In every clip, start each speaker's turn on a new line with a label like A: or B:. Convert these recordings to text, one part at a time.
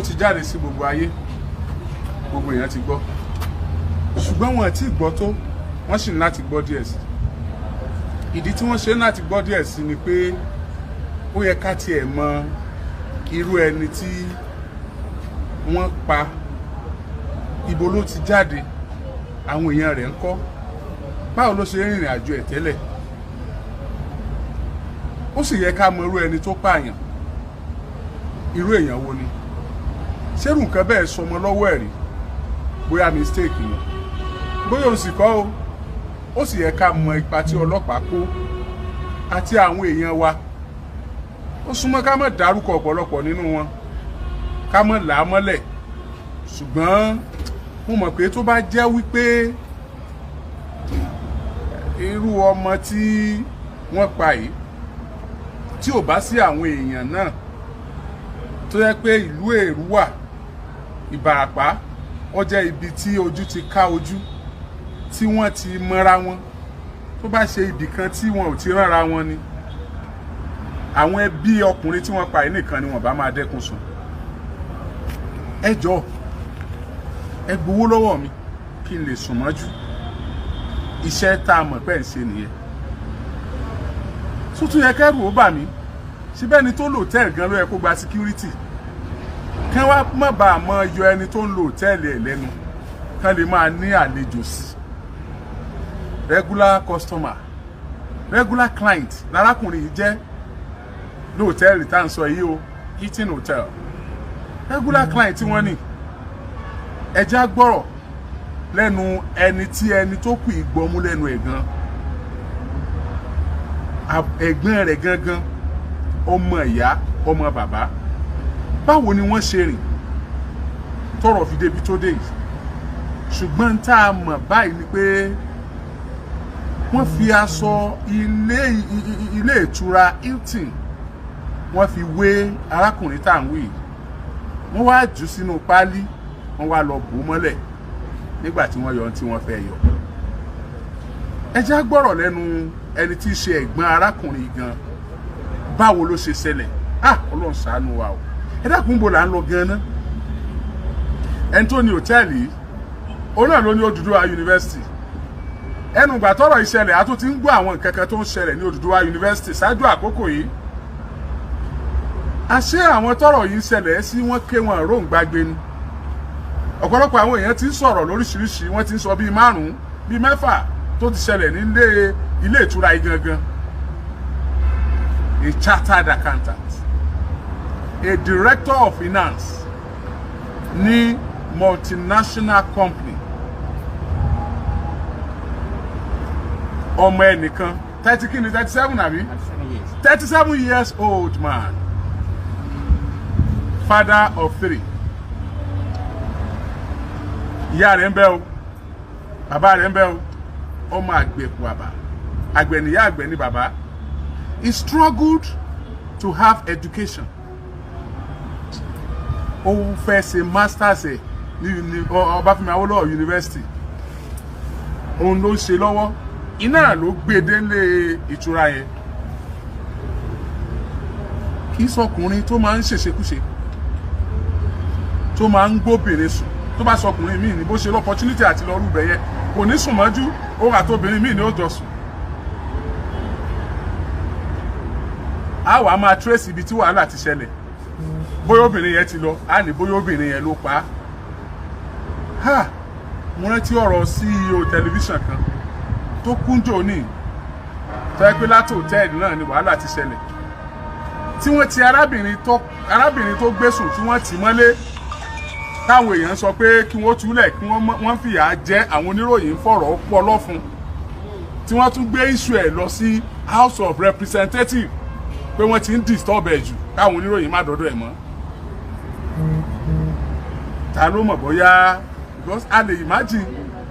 A: ti jáde sí gbogbo ayé, gbogbo èèyàn ti gbọ́, ṣùgbọ́n wọn ti gbọ́ tó, wọ́n sì ní láti gbọ́ díẹ̀ sí. Ìdí tí wọ́n ṣe ní láti gbọ́ díẹ̀ sí ni pé ó yẹ ká tiẹ̀ mọ irú ẹni tí wọ́n pa, ibo ló ti jáde, àwọn èèyàn rẹ̀ ń kọ́, báwo ló ṣe rìnrìn àjò ẹ̀ tẹ́lẹ̀. Ó sì yẹ ká mọ irú ẹni tó pààyàn, irú èèyàn wo ni. Ṣérù nǹkan bẹ́ẹ̀ sọmọ lọ́wọ́ ẹ̀ rí, bóyá mistake ni, bóyá òun sì kọ́ o. Ó sì yẹ ká mọ ipa tí ọlọ́pàá kó àti àwọn èèyàn wa. Ó súnmọ́ ká má dárúkọ ọ̀pọ̀lọpọ̀ nínú wọn, ká má là á mọ́lẹ̀, ṣùgbọ́n mo mọ̀ pé tó bá jẹ́ wípé irú ọmọ tí wọ́n pa yìí tí ò bá sí àwọn èèyàn náà, tó yẹ pé ìlú Èrúwà, Ìbàràpá, ó jẹ́ ibi tí ojú ti ká ojú, tí wọ́n ti mọ́ra wọn, tó bá ṣe ibì kan tí wọn ò ti ránra wọn ni, àwọn ẹbí ọkùnrin tí wọ́n pa yìí nìkan ni wọ́n bá máa dẹ́kun sùn. Ẹ jọ̀ọ́, ẹ gbowó lọ́wọ́ mi kí n lè sùn mọ́jú. Iṣẹ́ tá a mọ̀ pé ń ṣe nìyẹn. Tuntun yẹ kẹ́rù ó bà mí, síbẹ̀ ni tó lò hòtẹ́ẹ̀lì gan ló yẹ kó gba security. Kí wọ́n má bàa mọ yọ ẹni tó ń lo hòtẹ́ẹ̀lì ẹ̀ lẹ́nu, kán lè máa ní àlejò sí. Regular customer, regular client lárákùnrin yìí jẹ́ lóòtẹ́ẹ̀lì tá à ń sọ yìí o, Hilton Hotel. Regular client tí wọ́n ní. Ẹja gbọ́rọ̀ lẹ́nu ẹni tó kù ìgbọ́mú lẹ́nu ẹ̀ gan. Ẹ̀gbọ́n rẹ̀ gangan, ọmọ ìyá, ọmọ bàbá. Báwo ni wọ́n ṣe rìn tọ́rọ̀ fi débi tó dé yìí? Ṣùgbọ́n tá a mọ̀ báyìí ni pé wọ́n fi aṣọ ilé ìtura Hilton, wọ́n fi wé arákùnrin tá à ń wí. Wọ́n wá jù sínú páálí, wọ́n wá lọ bò mọ́lẹ̀ nígbà tí wọ́n yọ ohun tí wọ́n fẹ́ yọ. Ẹ já gbọ́rọ̀ lẹ́nu ẹni tí í ṣe ẹ̀gbọ́n arákùnrin gan. Báwo ló ṣe ṣẹlẹ̀? Ọlọ́run ṣàánú wa o. Ẹ dákun bò là ń lọ gan-an. Ẹni tó ní hòtẹ́ẹ̀lì yìí, òun náà ló ní Odùduwà University. Ẹnu ìgbà tọ́rọ̀ ìṣẹ̀lẹ̀ a tún ti ń gbọ́ àwọn nǹkan kan tó ń ṣẹlẹ̀ ní Odùduwà University ṣáájú àkókò yìí. Àṣé àwọn tọ́rọ̀ yìí ṣẹlẹ̀ sí wọ́n ké wọn róǹgbàgbé ni. Ọ̀pọ̀lọpọ̀ àwọn èèyàn ti ń sọ̀rọ̀ lóríṣiríṣi, wọ́n ti ń sọ bíi 5 bíi 6 tó ti ṣẹlẹ̀ ní ilé ìtura yìí gangan. A chartered accountant, a director of finance ní multinational company, ọmọ ẹnìkan 37 àbí 37 years old man, father of 3. Ìyá rẹ̀ ń bẹ o, bàbá rẹ̀ ń bẹ o, ọmọ àgbẹ̀kù bàbá, àgbẹ̀ níyá, àgbẹ̀ ní bàbá. He struggled to have education. Ó fẹ́ ṣe masters ẹ̀ ní Ọbáfẹ́mi Awólọ́wọ̀ University. Òun ló ń ṣe lọ́wọ́. Iná ló gbé délé ìtura yẹn. Kì í sọkùnrin tó máa ń ṣèṣekúṣe, tó máa ń gbóbìnrin sùn. Tó bá sọkùnrin míì ní bó ṣe l'opportunity àti lọ rúbẹ̀ yẹn, kò ní sùn mọ́jú, ó rà tóbìnrin míì ní ó jọ sùn. A wá máa trace ibi tí wàhálà ti ṣẹlẹ̀. Bóyá obìnrin yẹn ti lọ, a ní bóyá obìnrin yẹn ló pa á. Mo rántí ọ̀rọ̀ CEO tẹlifíṣàn kan tó kúnjò ní tó yẹ pé láti hòtẹ́ẹ̀lì náà ni wàhálà ti ṣẹlẹ̀. Tí wọ́n ti arábìnrin tó gbésùn tí wọ́n tì mọ́lé, táwọn èèyàn sọ pé kí wọ́n túlẹ̀, kí wọ́n fìyà jẹ àwọn oníròyìn fọ̀rọ̀ pọ̀ lọ́fun. Tí wọ́n tún gbé issue ẹ̀ lọ sí House of Representatives pé wọ́n ti ń disturb ẹ̀ jù káwọn oníròyìn má dọ́dọ̀ ẹ̀ mọ́. Ta ló mọ̀ bóyá, because a lè imagine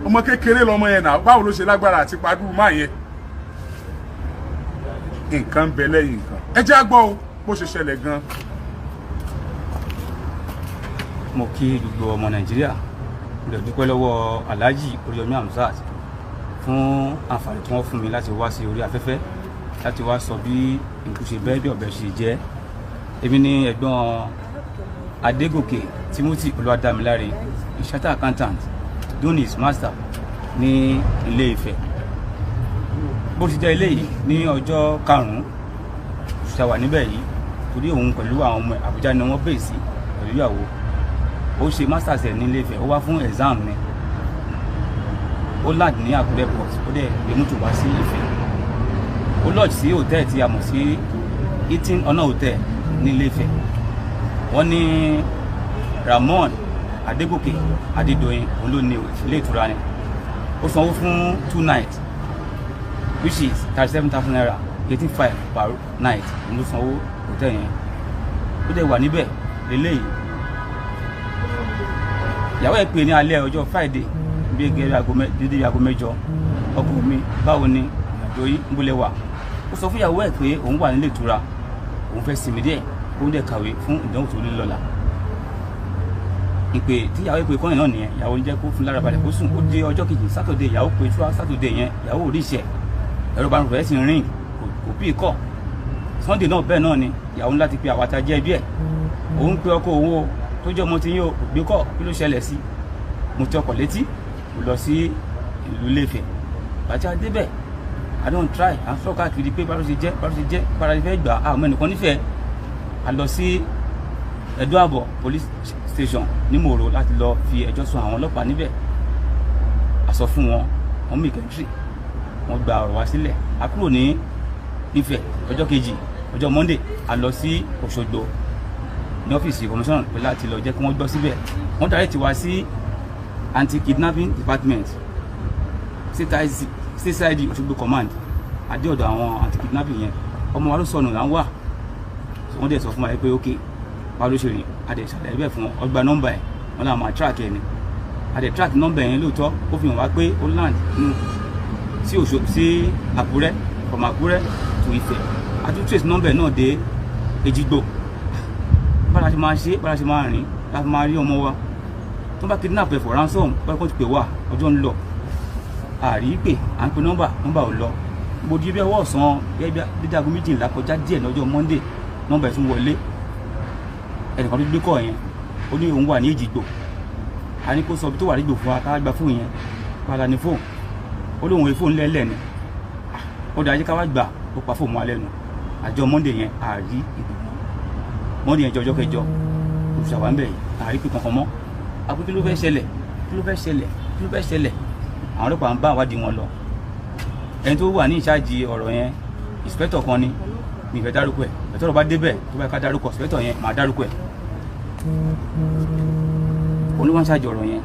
A: ọmọ kékeré lọmọ yẹn náà, báwo ló ṣe lágbára àti padú máa yẹn. Nǹkan bẹ lẹ́yìn nǹkan. Ẹ jẹ́ á gbọ́ o bó ṣe ṣẹlẹ̀ gan.
B: Mo kí gbogbo ọmọ Nàìjíríà, mo lè dúpẹ́ lọ́wọ́ Alhaji Oríyọmí Hamzat fún àǹfààní tí wọ́n fún mi láti wá sí orí afẹ́fẹ́ láti wá sọ bí nǹkan ṣe bẹ́ẹ̀ bí ọ̀bẹ ṣe jẹ́. Èmi ni ẹ̀gbọ́n Adégòkè Timothy Olúwadámiláre, a chartered accountant, doing his master ní Ilé Ifẹ̀. Bó ti jẹ́ eléyìí ní ọjọ́ 5 ṣàwà níbẹ̀ yìí torí òun pẹ̀lú àwọn ọmọ Àbújá ni wọ́n bèè sí pẹ̀lú ìyàwó. Ó ṣe masters ẹ̀ ní Ilé Ifẹ̀, ó wá fún exam ni. Ó land ní Àkúrẹ́ port, ó dẹ̀ gbé mọ́tò wá sí Ifẹ̀. Ó lodge sí hòtẹ́ẹ̀lì tí a mọ̀ sí Hilton Honor Hotel ní Ilé Ifẹ̀. Wọ́n ní Ramon Adégòkè Adédoyin òun ló ní ilé ìtura ni. Ó sanwó fún 2 nights, which is 37,000 naira, 85 per night. Òun ló sanwó hòtẹ́ẹ̀lì yẹn. Ó dẹ̀ wà níbẹ̀ lélẹ́yìí. Ìyàwó ẹ̀ pè ní alẹ́ ọjọ́ Friday bí dédé aago 8. Ọkọ mi báwo ni ìrìnàjò yìí ń bólẹ̀ wà. Ó sọ fún ìyàwó ẹ̀ pé òun wà nílé ìtura, òun fẹ́ sinmi díẹ̀, òun dẹ̀ kàwé fún ìdánwò tó ní lọ́la. Ìpè tí ìyàwó ìpè kọ́yìn náà nìyẹn, ìyàwó ń jẹ́ kó fún lára balẹ̀ kó sùn. Ó di ọjọ́ kejì Saturday, ìyàwó pé túra Saturday yẹn, ìyàwó ò rí iṣẹ́, ẹ̀rọ bá ń rẹ̀ sí rìn kò bí kọ́. Sunday náà bẹ́ẹ̀ náà ni ìyàwó ńlá ti pe àwàtà jẹ́ ẹbí ẹ̀. Òun pe ọkọ owó tó jẹ́ ọmọ tí yóò gbé kọ́, kí ló ṣẹlẹ̀ sí. Mo ti ọkọ̀ létí, mo lọ sí ìlú Ilé Ifẹ̀. Bàtí a débẹ̀, I don't try, à ń sọ káàkiri pé bá ló ṣe jẹ́, bára fẹ́ gbà á ọmọ ẹnìkan nífẹ̀ẹ́. A lọ sí Ẹ̀dó Àbọ̀ police station ní Mòró láti lọ fi ẹjọ́ sùn àwọn ọlọ́pàá níbẹ̀. A sọ fún wọn, wọ́n mú ìkẹ́ntì, wọ́n gba ọ̀rọ̀ wá sílẹ̀. A kúrò ní Ifẹ̀ ọjọ́ kejì, ọjọ́ Monday, a lọ sí Òṣogbo ní ọ́fíìsì commission pé láti lọ jẹ́ kí wọ́n gbọ́ síbẹ̀. Wọ́n direct wá sí anti-kidnapping department, CID Òṣogbo command. Adé ọ̀dọ̀ àwọn anti-kidnapping yẹn, ọmọ wa ló sọnù là ń wà. Wọ́n dẹ̀ sọ fún wa pé ok báwo ló ṣe rìn, a dẹ̀ ṣàlàyé bẹ́ẹ̀ fún wọn. Ọgbà nọ́mbà ẹ̀ wọ́n làwọn máa track ẹ̀ ni. A dẹ̀ track nọ́mbà yẹn lóòótọ́, ó fi hàn wá pé ó land sí Àkúrẹ́, from Àkúrẹ́ to Ifẹ̀. A tún trace nọ́mbà ẹ̀ náà dé Èjìgbò. Bára ṣe máa ṣe, bára ṣe máa rìn láti máa rí ọmọ wa. Tó bá kidnap ẹ̀ for ransom, báyìí kó ti pè wá, ọjọ́ ń lọ. Àrí pé à ń pe nọ́mbà ò lọ. Mo di bí ọwọ́ ọ̀sán dédé aago 12 kọjá díẹ̀ lọ́jọ́ Monday, nọ́mbà ẹ̀ tún wọlé. Ẹnìkan tó gbé kọ́ yẹn, ó ní òun wà ní Èjìgbò. A ní kó sọ bí tó wà nígbò fún wa, ká gba fóònù yẹn, padà ní fóònù. Ó lóun èé fóònù lẹ́lẹ̀ ni. Ó dá ajé ká wá gbà, ó pa fóònù wa lẹ́nu. Àjọ Monday yẹn àrí ìgbìmọ̀. Monday yẹn jẹ́ ọjọ́ kẹjọ, òṣùṣàwà ń bẹ̀ yìí, àrí pé kankan mọ́. Àpò kí ló fẹ́ ṣẹlẹ̀? Àwọn ọlọ́pàá ń bá àwádìí wọn lọ. Ẹni tó wà ní ìṣáàjì ọ̀rọ̀ yẹn, inspector kan ni, mi fẹ́ dárúkọ ẹ̀. Ẹ̀tọ́ ọ̀rọ̀ bá débẹ̀ tó bá ká dárúkọ inspector yẹn, màá dárúkọ ẹ̀. Oníwọ̀n ṣáàjì ọ̀rọ̀ yẹn,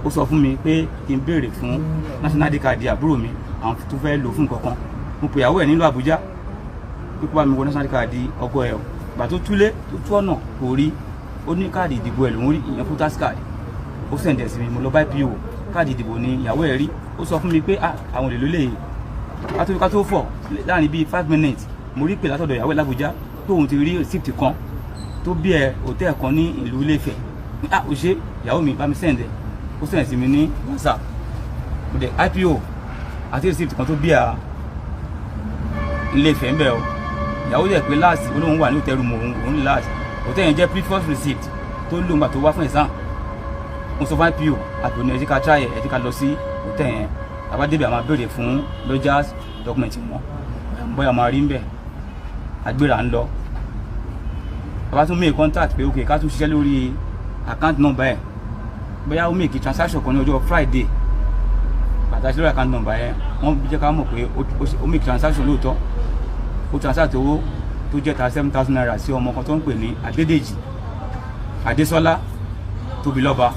B: ó sọ fún mi pé kí n béèrè fún national ID card àbúrò mi, àwọn tó fẹ́ lò fún nǹkan kan. Mo pè ìyàwó ẹ̀ nílùú Àbújá pé kó bá mi wọ national ID card ọkọ ẹ̀. Gbà tó túlé tó tú ọ̀nà kò rí, ó ní káàdì ìdìbò ẹ̀ lòún rí, ìyẹn voters card. Ó sẹ̀ǹdẹ̀ sí mi, mo lọ bá PO, káàdì ìdìbò ni ìyàwó ẹ̀ rí. Ó sọ fún mi pé àwọn olè ló lè ká tó fọ̀ láàrin bíi 5 minutes. Mo rí pé látọ̀dọ̀ ìyàwó ẹ̀ l'Àbújá pé òun ti rí receipt kan tó bí ẹ hòtẹ́ẹ̀lì kan ní ìlú Ilé Ifẹ̀. Ó ṣe ìyàwó mi bá mi sẹ̀ǹdẹ̀, ó sẹ̀ǹdẹ̀ sí mi ní WhatsApp. Mo dẹ̀ IPO àti receipt kan tó bí ẹ Ilé Ifẹ̀ ń bẹ̀ o. Ìyàwó dẹ̀ pé láàsì olóhùn wà ní hòtẹ́ẹ̀lì mu òun ní láàsì. Hòtẹ́ẹ̀lì yẹn jẹ́ previous receipt tó lò ńgbà tó wá fún exam. Mo sọ fún IPO àpò ní ẹ jẹ́ ká try ẹ jẹ́ ká lọ sí hòtẹ́ẹ̀lì yẹn. Àbá débi àmà béèrè fún lodgers document wọn. Bóyá máa rí ń bẹ̀. Agbéra ń lọ. Bàbá tún make contact pé ok ká tún ṣiṣẹ́ lórí account number ẹ̀. Bóyá ó make transaction kan ní ọjọ́ Friday. Bàtà ṣe lórí account number ẹ̀, wọ́n jẹ́ ká mọ̀ pé ó make transaction lóòótọ́. Ó transact owó tó jẹ́ 37,000 naira sí ọmọ kan tó ń pè ní Adédèjì Adésọ́lá Tóbilọ́ba.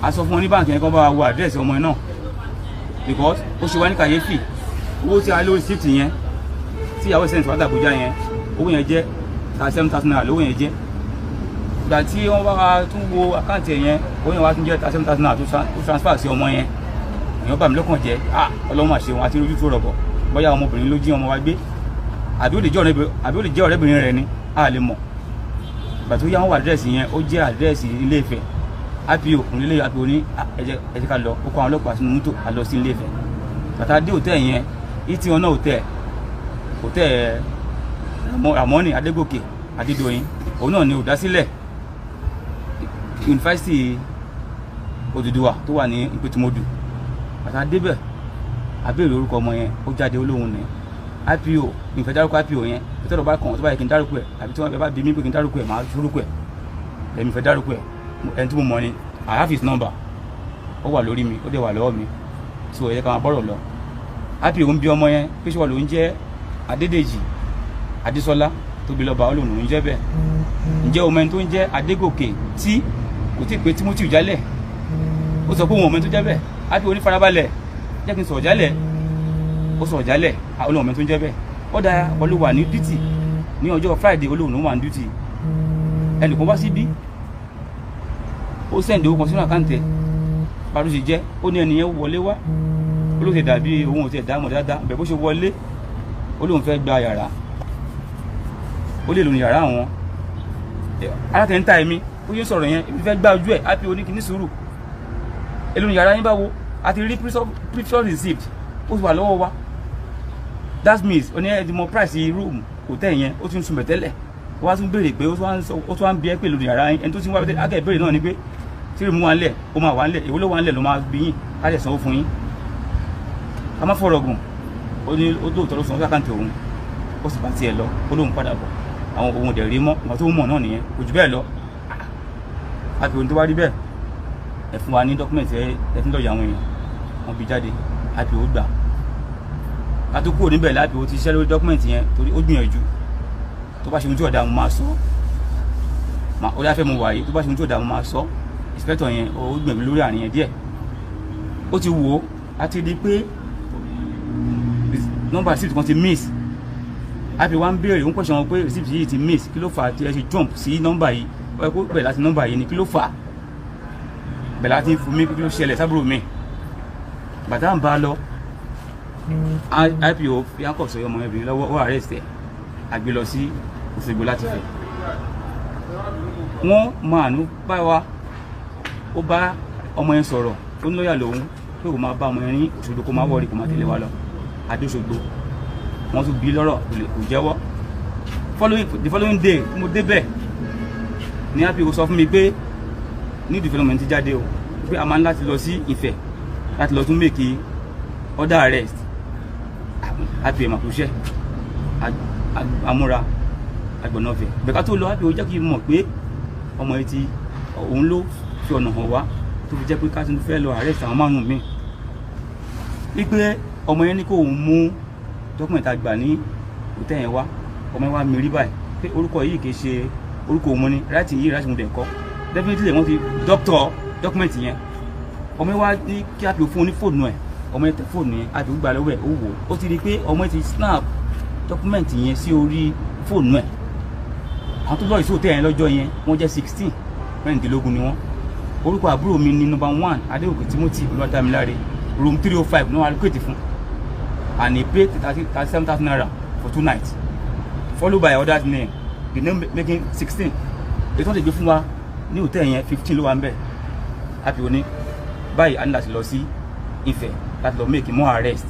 B: A sọ fún wọn ní báǹkì yẹn kó bá wa wo àdírẹ́sì ọmọ yẹn náà, because ó ṣe wá ní kàyéfì. Owó tí a lórí receipt yẹn tí ìyàwó sẹ́ǹtì wàtà Àbújá yẹn, owó yẹn jẹ́ 37,000 naira lówó yẹn jẹ́. Ìgbà tí wọ́n bá tún wo àkáǹtì yẹn, owó yẹn wá tún jẹ́ 37,000 naira tó transfer sí ọmọ yẹn. Èèyàn bà mí lọ́kàn jẹ́, Ọlọ́run àṣẹ wọn àti ojú tó rọ̀bọ̀, bóyá ọmọbìnrin ló jí ọmọ wa gbé àbí ó lè jẹ́ ọ̀rẹ́bìnrin rẹ̀ ni a lè mọ̀. Ìgbà tó yá wọn wà àdírẹ́sì yẹn, ó jẹ́ àdírẹ́sì Ilé Ifẹ̀. IPO òkùnrin lè IPO ní ẹ jẹ́ ká lọ, ó kó àwọn ọlọ́pàá sínú mọ́tò a lọ sí Ilé Ifẹ̀. Bàtà dé hòtẹ́ẹ̀lì yẹn, Hilton Honor hòtẹ́ẹ̀lì Ramoni Adégòkè Adédoyin, òun náà ni olùdásílẹ̀ yunifásitì Odùduwà tó wà ní Ìpètùmọdù àtà débẹ̀ àbẹ̀rẹ̀ orúkọ ọmọ yẹn ó jáde olóhùn ní IPO ìfẹ́ dárúkọ IPO yẹn tó tọrọ bá kàn tó bá yẹ kí n dárúkọ ẹ̀ àbí tí wọ́n bá bí mi pé kí n dárúkọ ẹ̀ máa dárúkọ ẹ̀ èmi fẹ́ dárúkọ ẹ̀ ẹni tí mo mọ̀ ni I have his number ó wà lórí mi ó dẹ̀ wà lọ́wọ́ mi so ẹ̀yẹ ká máa bọ́rọ̀ lọ IPO ń bí ọmọ yẹn pé ṣé wà ló ń jẹ́ Adédèjì Adésọlá Tóbilọ́ba olóhùn ló ń jẹ́ bẹ́ẹ̀ ǹjẹ́ ọmọ ẹni tó ń jẹ́ Adégòkè tí kò tí ì pé Timothy jálẹ̀ ó sọ pé òun ọmọ ẹni tó jẹ́ bẹ́ẹ̀ IPO ní farabalẹ̀ jẹ́ kí n sọ̀rọ̀ jálẹ̀ ó sọ̀rọ̀ jálẹ̀ olóhùn ọmọ ẹni tó ń jẹ́ bẹ́ẹ̀ ó dáa olúwa ní duty ní ọjọ́ Friday olóhùn ló wà ní duty ẹnìkan wá síbí ó sẹ́ǹdì owó kan sínú àkáǹtì ẹ̀ parí ṣe jẹ́ ó ní ẹnìyẹn wọlé wá olóhùn ti dàbí òun ò ti ẹ̀dá mọ̀ dáadáa bẹ̀ bó ṣe wọlé olóhùn fẹ́ gba yàrá ó lè lò ní yàrá àwọn alátẹ̀ńtà ẹ̀mí ó yẹ sọ̀rọ̀ yẹn ibi fẹ́ gbá ojú ẹ̀ IPO ní kíní sùúrù èlò ní yàrá yín báwo àti rí previous receipt ó ti wà lọ́wọ́ wa that means ó ní ẹ̀dínmọ̀ price room hotel yẹn ó tún sunbẹ̀ tẹ́lẹ̀ wọ́n á tún béèrè pé ó tún wá ń bí ẹ pé èlò ní yàrá yín ẹni tó ti ń wá akẹ́ ìbéèrè náà ni pé tí rèmú wà ń lẹ̀ ó máa wà ń lẹ̀ èwo ló wà ń lẹ̀ ló máa bí yín ká lè sanwó fún yín ká má fọ̀rọ̀ gùn ó ní ó lóòótọ́ ló sanwó sákàǹtì òun ó sì bá tiẹ̀ lọ ó lóun padà bọ̀ àwọn ohun dẹ̀ rí mọ́ wọn tó mọ̀ náà nìyẹn kò jù bẹ́ẹ̀ lọ IPO tó wá rí bẹ́ẹ̀ ẹ fún wa ní dọ́kúmẹ̀ntì ẹ fi ń lọ́ọ̀yà àwọn èèyàn wọn bí jáde IPO gbà ká tó kúrò níbẹ̀ IPO ti ṣiṣẹ́ lórí dọ́kúmẹ̀ntì yẹn torí ó gbìyànjú tó bá ṣe ohun tí ọ̀dà mo máa sọ ó dáfẹ́ mo wà yìí tó bá ṣe ohun tí ọ̀dà mo máa sọ inspector yẹn ó gbìyànjú lórí àárín yẹn díẹ̀ ó ti wò ó a ti di pé nọ́mbà receipt kan ti miss IPO wa ń béèrè ó ń pèsè wọn pé receipt yìí ti miss kí ló fà á tí ẹ ṣe jump sí nọ́mbà yìí ó yẹ kó bẹ̀rẹ̀ láti nọ́mbà yìí ni kí ló fà á bẹ̀rẹ̀ láti fún mi kí ló ṣẹlẹ̀ sábúrò mi bàtà ń bá a lọ IPO fi áńkọ̀ sọ ọmọ ẹbìnrin lọ́wọ́ ó arrest ẹ̀ àgbé lọ sí Òṣogbo láti fẹ̀ wọ́n máa nú bá wa ó bá ọmọ yẹn sọ̀rọ̀ ó ní lọ́ọ̀yà lòun pé kò máa bá ọmọ yẹn ní Òṣogbo kó máa wọ̀rí kó máa tẹ̀lé wa lọ adé Òṣogbo wọ́n tún bí lọ́rọ̀ kò jẹ́wọ́ the following day mo débẹ̀ ní IPO sọ fún mi pé ní development ti jáde o pé a máa ń láti lọ sí Ifẹ̀ láti lọ tún make order arrest IPO màkúṣẹ́ amúra agbọ̀nàfẹ̀ bẹ̀ká tó lọ IPO jẹ́ kí n mọ̀ pé ọmọ yìí ti òun ló fi ọ̀nà hàn wá tó fi jẹ́ pé ká tún fẹ́ lọ arrest àwọn márùn-ún mi wípé ọmọ yẹn ní kó òun mú dọ́kúmẹ̀ntì àgbà ní hòtẹ́ẹ̀ yẹn wá ọmọ yẹn wá mi rí báyìí pé orúkọ yìí kì í ṣe orúkọ òun ni láti yìí láti mú dẹ̀ kọ́ definitely wọ́n ti doctor dọ́kúmẹ̀ntì yẹn ọmọ yẹn wá ní kí IPO fún un ní fóònù ẹ̀ ọmọ yẹn tẹ fóònù yẹn IPO gbà lọ́wọ́ ẹ̀ ó wò ó ti rí i pé ọmọ yẹn ti snap dọ́kúmẹ̀ntì yẹn sí orí fóònù ẹ̀ àwọn tó lọ́ọ̀ ìṣòwò tẹ̀ yẹn lọ́jọ́ yẹn wọ́n jẹ́ 16 mẹ́rìndínlógún ni wọ́n orúkọ àbúrò mi ní number 1 Adégòkè Timothy Olúwadámiláre room 305 ní wọ́n allocate fún and he paid 37,000 naira for 2 nights followed by other name the name making 16 èyí tó ń tẹ̀gbẹ́ fún wa ní hòtẹ́ẹ̀ yẹn 15 ló wà ń bẹ̀ IPO ní báyìí a ní láti lọ sí Ifẹ̀ láti lọ make more arrest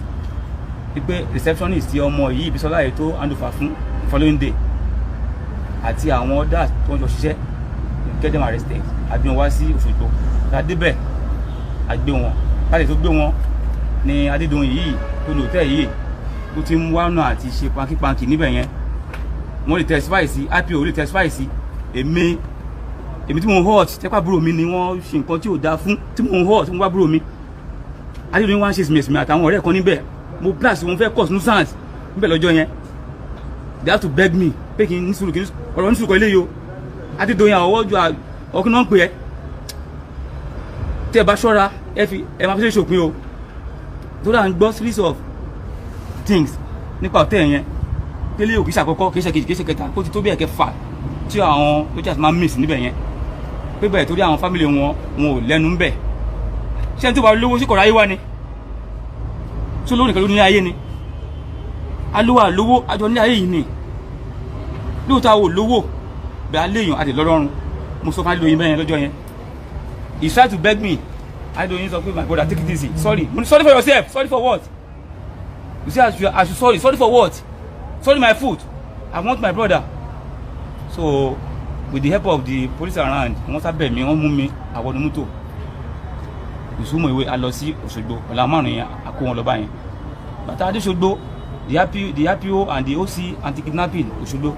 B: wípé receptionist ti ọmọ yìí Bísọ́lá yìí tó handover fún following day àti àwọn others tó ń jọ ṣiṣẹ́ get them arrested àgbé wọn wá sí Òṣogbo ládébẹ̀ àgbé wọn láti tó gbé wọn ní Adédoyin yìí tó ní hòtẹ́ẹ̀ yìí tó ti ń wá náà àti ṣe pankipanki níbẹ̀ yẹn wọ́n lè testify sí IPO lè testify sí èmi tí mo ń hot tẹ́pà búrò mi ni wọ́n ṣe nǹkan tí ò dáa fún tí mo ń hot tí mo wá búrò mi Adédoyin wá ń ṣe sìmẹ̀sìmẹ̀ àtàwọn ọ̀rẹ́ kan níbẹ̀ mo plus wọn fẹ́ cause nuisance níbẹ̀ lọ́jọ́ yẹn they have to beg me pé kí n ní sùúrù ọ̀rọ̀ ní sùúrù kọ́ ilé yìí o Adédoyin àwọ̀ ju ọkùnrin náà ń pè ẹ́ tí ẹ bá ṣọ́ra ẹ máa fi ṣe ṣòpin o tó dáa ń gbọ́ series of things nípa ọ̀tẹ̀ yẹn délé òkè ṣàkọ́kọ́ kì í ṣe kejì kì í ṣe kẹta kó ti tó bí ẹ̀kẹfà tí àwọn soldiers máa miss níbẹ̀ yẹn pé bẹ́ẹ̀ torí àwọn family wọn ò lẹ́nu ń bẹ̀ ṣé n tó bá lówó sí kọ̀ọ̀rọ̀ ayé wa ni tó lónìí kan ló ní ayé ni alówó àlówó àjọ ní ayé yìí ni lóòótọ́ àwọn olówó bẹ́ẹ̀ aléèyàn àti lọ́rọ́run mo sọ fún Adédoyin bẹ́ẹ̀ yẹn lọ́jọ́ yẹn he tried to beg me Adédoyin sọ pé my brother take it easy sorry sorry for yourself sorry for what you say I should sorry for what sorry my foot I want my brother so with the help of the police around wọ́n sábẹ̀ mi wọ́n mú mi àwọn mọ́tò ìsúnmọ̀ ìwé a lọ sí Òṣogbo ọ̀la márùn-ún yẹn a kó wọn lọ báyẹn bàtà adéṣogbo the RPO and the OC anti-kidnapping Òṣogbo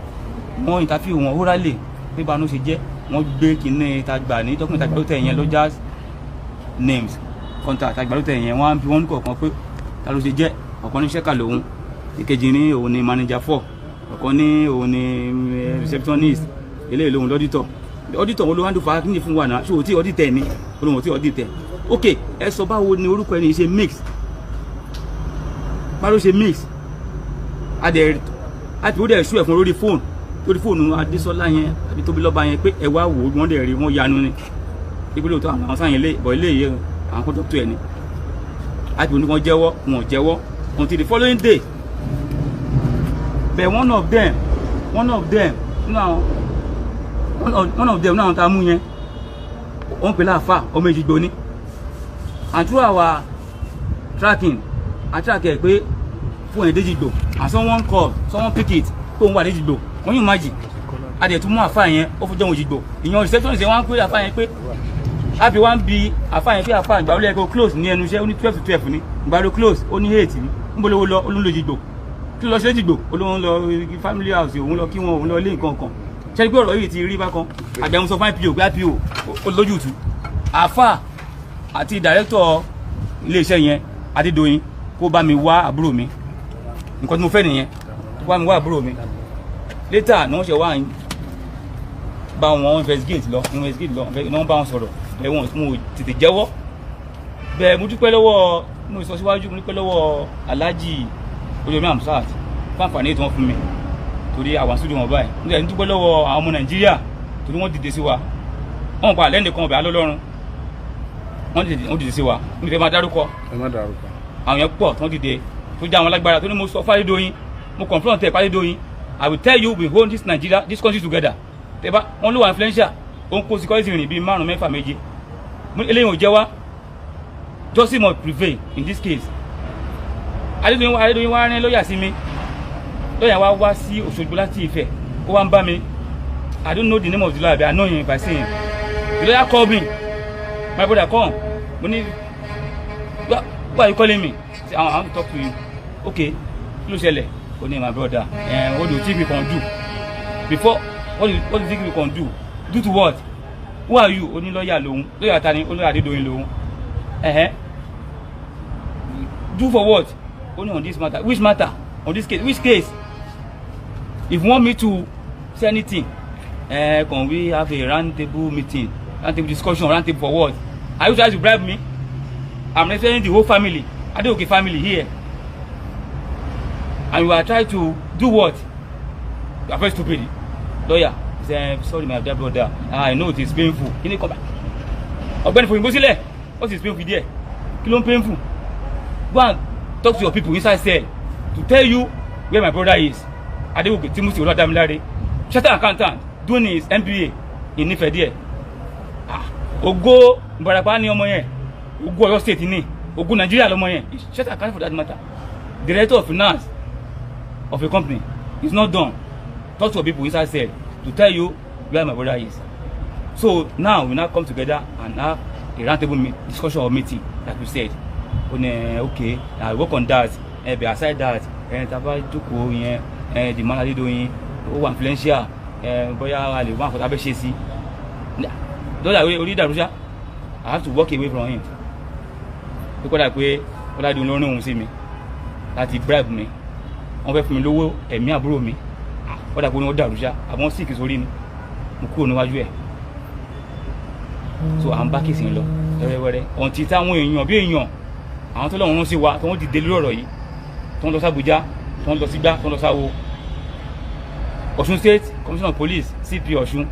B: wọ́n interview wọn orally pé báwọn ṣe jẹ́ wọ́n gbé kinní ìtagbà ní dọ́kùnrin ìtagbà lótẹ̀ yẹn lọ́jà names contact ìtagbà lótẹ̀ yẹn wọ́n á fi wọ́n kọ̀ọ̀kan pé ta ló ṣe jẹ́ ọ̀kan ní ṣẹ́kà lòun ìkejì ní òun ni manager 4 ọ̀kan ní òun ni receptionist eléyìí lòun lọ́dítọ̀ wọn ló wá ń dùn fà kíni fún wa náà ṣòwò tí ọdítẹ̀ ni olóhùn tí ọdítẹ̀ ok ẹ sọ báwo ni orúkọ ẹni ṣe mix báwo ṣe mix àti ó dẹ̀ ṣú ẹ̀ fún lórí fóònù Adésọlá yẹn àbí Tóbilọ́ba yẹn pé ẹ wá wò ó wọ́n dẹ̀ rí wọ́n yanu ni ìpínlẹ̀ òtún àwọn sáyẹn lé ìbọ̀ ilé yìí àwọn kan dọ́kítọ̀ ẹ̀ ni àti òní kan jẹ́wọ́ wọn jẹ́wọ́ until the following day but one of them náà tá a mú yẹn wọ́n pè láàfà ọmọ Èjìgbò ni and through our tracking I track ẹ̀ pé fún ẹ̀ d'Èjìgbò and someone pick it pé òun wà d'Èjìgbò wọ́n yóò májì adẹ̀tún mú àfà yẹn ó fojú ọmọ Èjìgbò ìyàn receptionist wọ́n á pè àfà yẹn pé àbí wọ́n bi àfà yẹn pé àfà ìgbà ó lẹ́ẹ̀kọ́ close ní ẹnu iṣẹ́ ó ní 12 to 12 ní ìgbà ló close ó ní 8 ní ń bolówó lọ olóńlò Èjìgbò kí ló lọ sí Èjìgbò olóhùn lọ family house òun lọ kí wọn òun lọ ilé nǹkan kan ṣe pé ọ̀rọ̀ yìí ti rí bákan àgbẹ̀mú sọ fún IPO pé IPO olójútu àfà àti director iléeṣẹ́ yẹn Adédoyin kó bá mi wá àbúrò mi nǹkan tí mo fẹ́ nìyẹn kó bá mi wá àbúrò mi later ni wọ́n ṣe wá bá wọn investigate lọ ní wọ́n bá wọn sọ̀rọ̀ ẹ̀wọ̀n mo tètè jẹ́wọ́ bẹ́ẹ̀ mo dúpẹ́ lọ́wọ́ mo sọ síwájú mo dúpẹ́ lọ́wọ́ Alhaji Oyomi Hamzat fún àǹfààní tí wọ́n fún mi torí àwọn studio wọn báyìí mo dẹ̀ dúpẹ́ lọ́wọ́ àwọn ọmọ Nàìjíríà torí wọ́n dìde sí wa wọ́n pa lẹ́nu kan ọ̀bẹ alọ́lọ́run wọ́n dìde sí wa mo fẹ́ máa dárúkọ àwọn yẹn pọ̀ tí wọ́n dìde tó jẹ́ àwọn alágbára tó ní mo sọ fún Adédoyin mo confront ẹ̀ Adédoyin I will tell you we hold this Nigeria this country together tẹ́bá wọ́n ló wà influential òun kó security rìn bíi 5 6 7 eléyìí ò jẹ́ wá justice must prevail in this case Adédoyin wá rán lọ́ọ̀yà sí mi lọ́ọ̀yà wá sí Òṣogbo láti Ifẹ̀ ó wá ń bá mi I don't know the name of the lawyer but I know him by saying the lawyer called me my brother come mo ní why are you calling me say I want to talk to you okay kí ló ṣẹlẹ̀ ó ní my brother what do you think we can do before what do you think we can do to what who are you ó ní lọ́ọ̀yà lòun lọ́ọ̀yà ta ni ó lọ́ọ̀yà Adédoyin lòun do for what only on this matter which matter on this case which case if you want me to say anything can we have a round table meeting round table discussion round table for what are you trying to bribe me I'm representing the whole family Adeoke family here and you are trying to do what you are very stupid lawyer he say sorry my dear brother I know it is painful kí ni come back ọ̀gbẹ́ni fòyìnbó sílẹ̀ what is painful there kí ló ń painful go and talk to your people inside cell to tell you where my brother is Adeoke Timothy Olúwadámiláre chartered accountant doing his MBA in Ife there Ògo Ìbàràpá ni ọmọ yẹn Ògo Ọ̀yọ́ state ni Ògo Nigeria lọmọ yẹn chartered accountant for that matter director of finance of a company is not done talk to your people inside cell to tell you where my brother is so now we now come together and have a roundtable discussion or meeting like we said okay I work on that but aside that taba jókòó yẹn the man Adédoyin ó wà influential bóyá a lè wá nǹkan tá a fẹ́ ṣe sí lọ́dà orí ìdàrúṣà I have to walk away from him pé kọ́dà pé Ọládùn ló rìn òun sí mi láti bribe mi wọ́n fẹ́ fún mi lówó ẹ̀mí àbúrò mi kọ́dà pé wọ́n dàrúṣà àbọ̀ sick sórí ni mo kúrò níwájú ẹ̀ so à ń bá kìsìn lọ wẹ́rẹ́wẹ́rẹ́ ọ̀ntì táwọn èèyàn bí èèyàn àwọn tó lọ́wọ́ rán sí wa tó wọ́n dìde lórí ọ̀rọ̀ yìí tó ń lọ sí Àbújá tó ń lọ sí gbá tó ń lọ sáwo Ọ̀ṣun State Commissioner of Police CP Ọ̀ṣun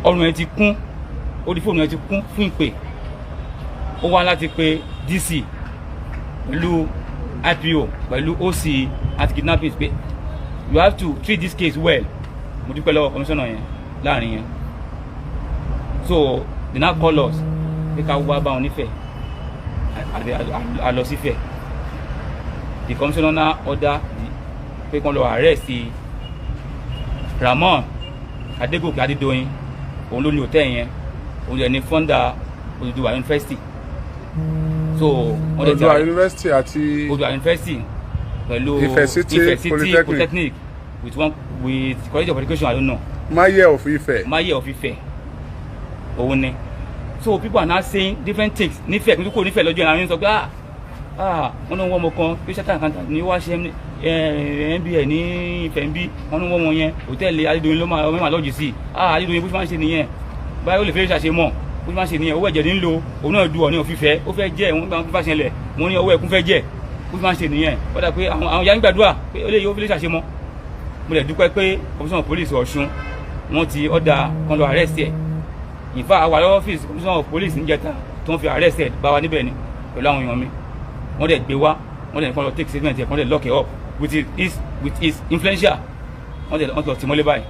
B: ọrùn ẹ̀ ti kún orí fóònù ẹ̀ ti kún fún ìpè ó wá láti pe DC pẹ̀lú IPO pẹ̀lú OC anti-kidnapping pé you have to treat this case well mo dúpẹ́ lọ́wọ́ commissioner yẹn láàrin yẹn so they now call us pé ká wá bá wọn nífẹ̀ẹ́ a lọ sífẹ̀ the commissioner now order pé kán lọ arrest Ramon Adégòkè Adédoyin òun ló ní hòtẹ́ẹ̀lì yẹn, òun lè ní founder Odùduwà University. So
A: Odùduwà University àti
B: Odùduwà University pẹ̀lú
A: Ifẹ̀ City Polytechnic
B: with College of Education, I don't know.
A: Maye of Ifẹ̀.
B: Maye of Ifẹ̀ òun ni. So people are now saying different things. Nífẹ̀ẹ́ kí n tó kó nífẹ̀ẹ́ lọ́jọ́ ìrìn àwọn sọ pé wọ́n ní wọ́n mọ kan pé ṣáta kan ní wá ṣe MBA ní Ifẹ̀ ń bí wọ́n ní wọ́n mọ yẹn hòtẹ́ẹ̀lì Adédoyin ló máa lọ́jì sí. Adédoyin bó ṣe máa ń ṣe nìyẹn báyìí ó lè fẹ́rẹ́ ṣàṣe mọ̀ bó ṣe máa ń ṣe nìyẹn owó ẹ̀jẹ̀ ní ń lo òun náà du Ọọ̀ni of Ifẹ̀ ó fẹ́ jẹ́ òun gbà fífa ṣẹlẹ̀ wọ́n ní owó ẹ̀kún fẹ́ jẹ́ bó ṣe máa ń ṣe nìyẹn wọ́n dà pé àwọn ìyá ń gbàdúrà pé eléyìí ó fi lè ṣàṣe mọ́. Mo lè dúpẹ́ pé commissioner of police Ọ̀ṣun wọ́n ti order kan lọ arrest ẹ̀. In fact our office commissioner of police níjẹta tó ń fi arrest ẹ̀ bá wa níbẹ̀ ni pẹ̀lú àwọn èèyàn mi wọ́n dẹ̀ gbé wá wọ́n dẹ̀ nìkan lọ take statement ẹ̀ wọ́n dẹ̀ lock it up with his influential wọ́n dẹ̀ lọ tìmọ́lé báyìí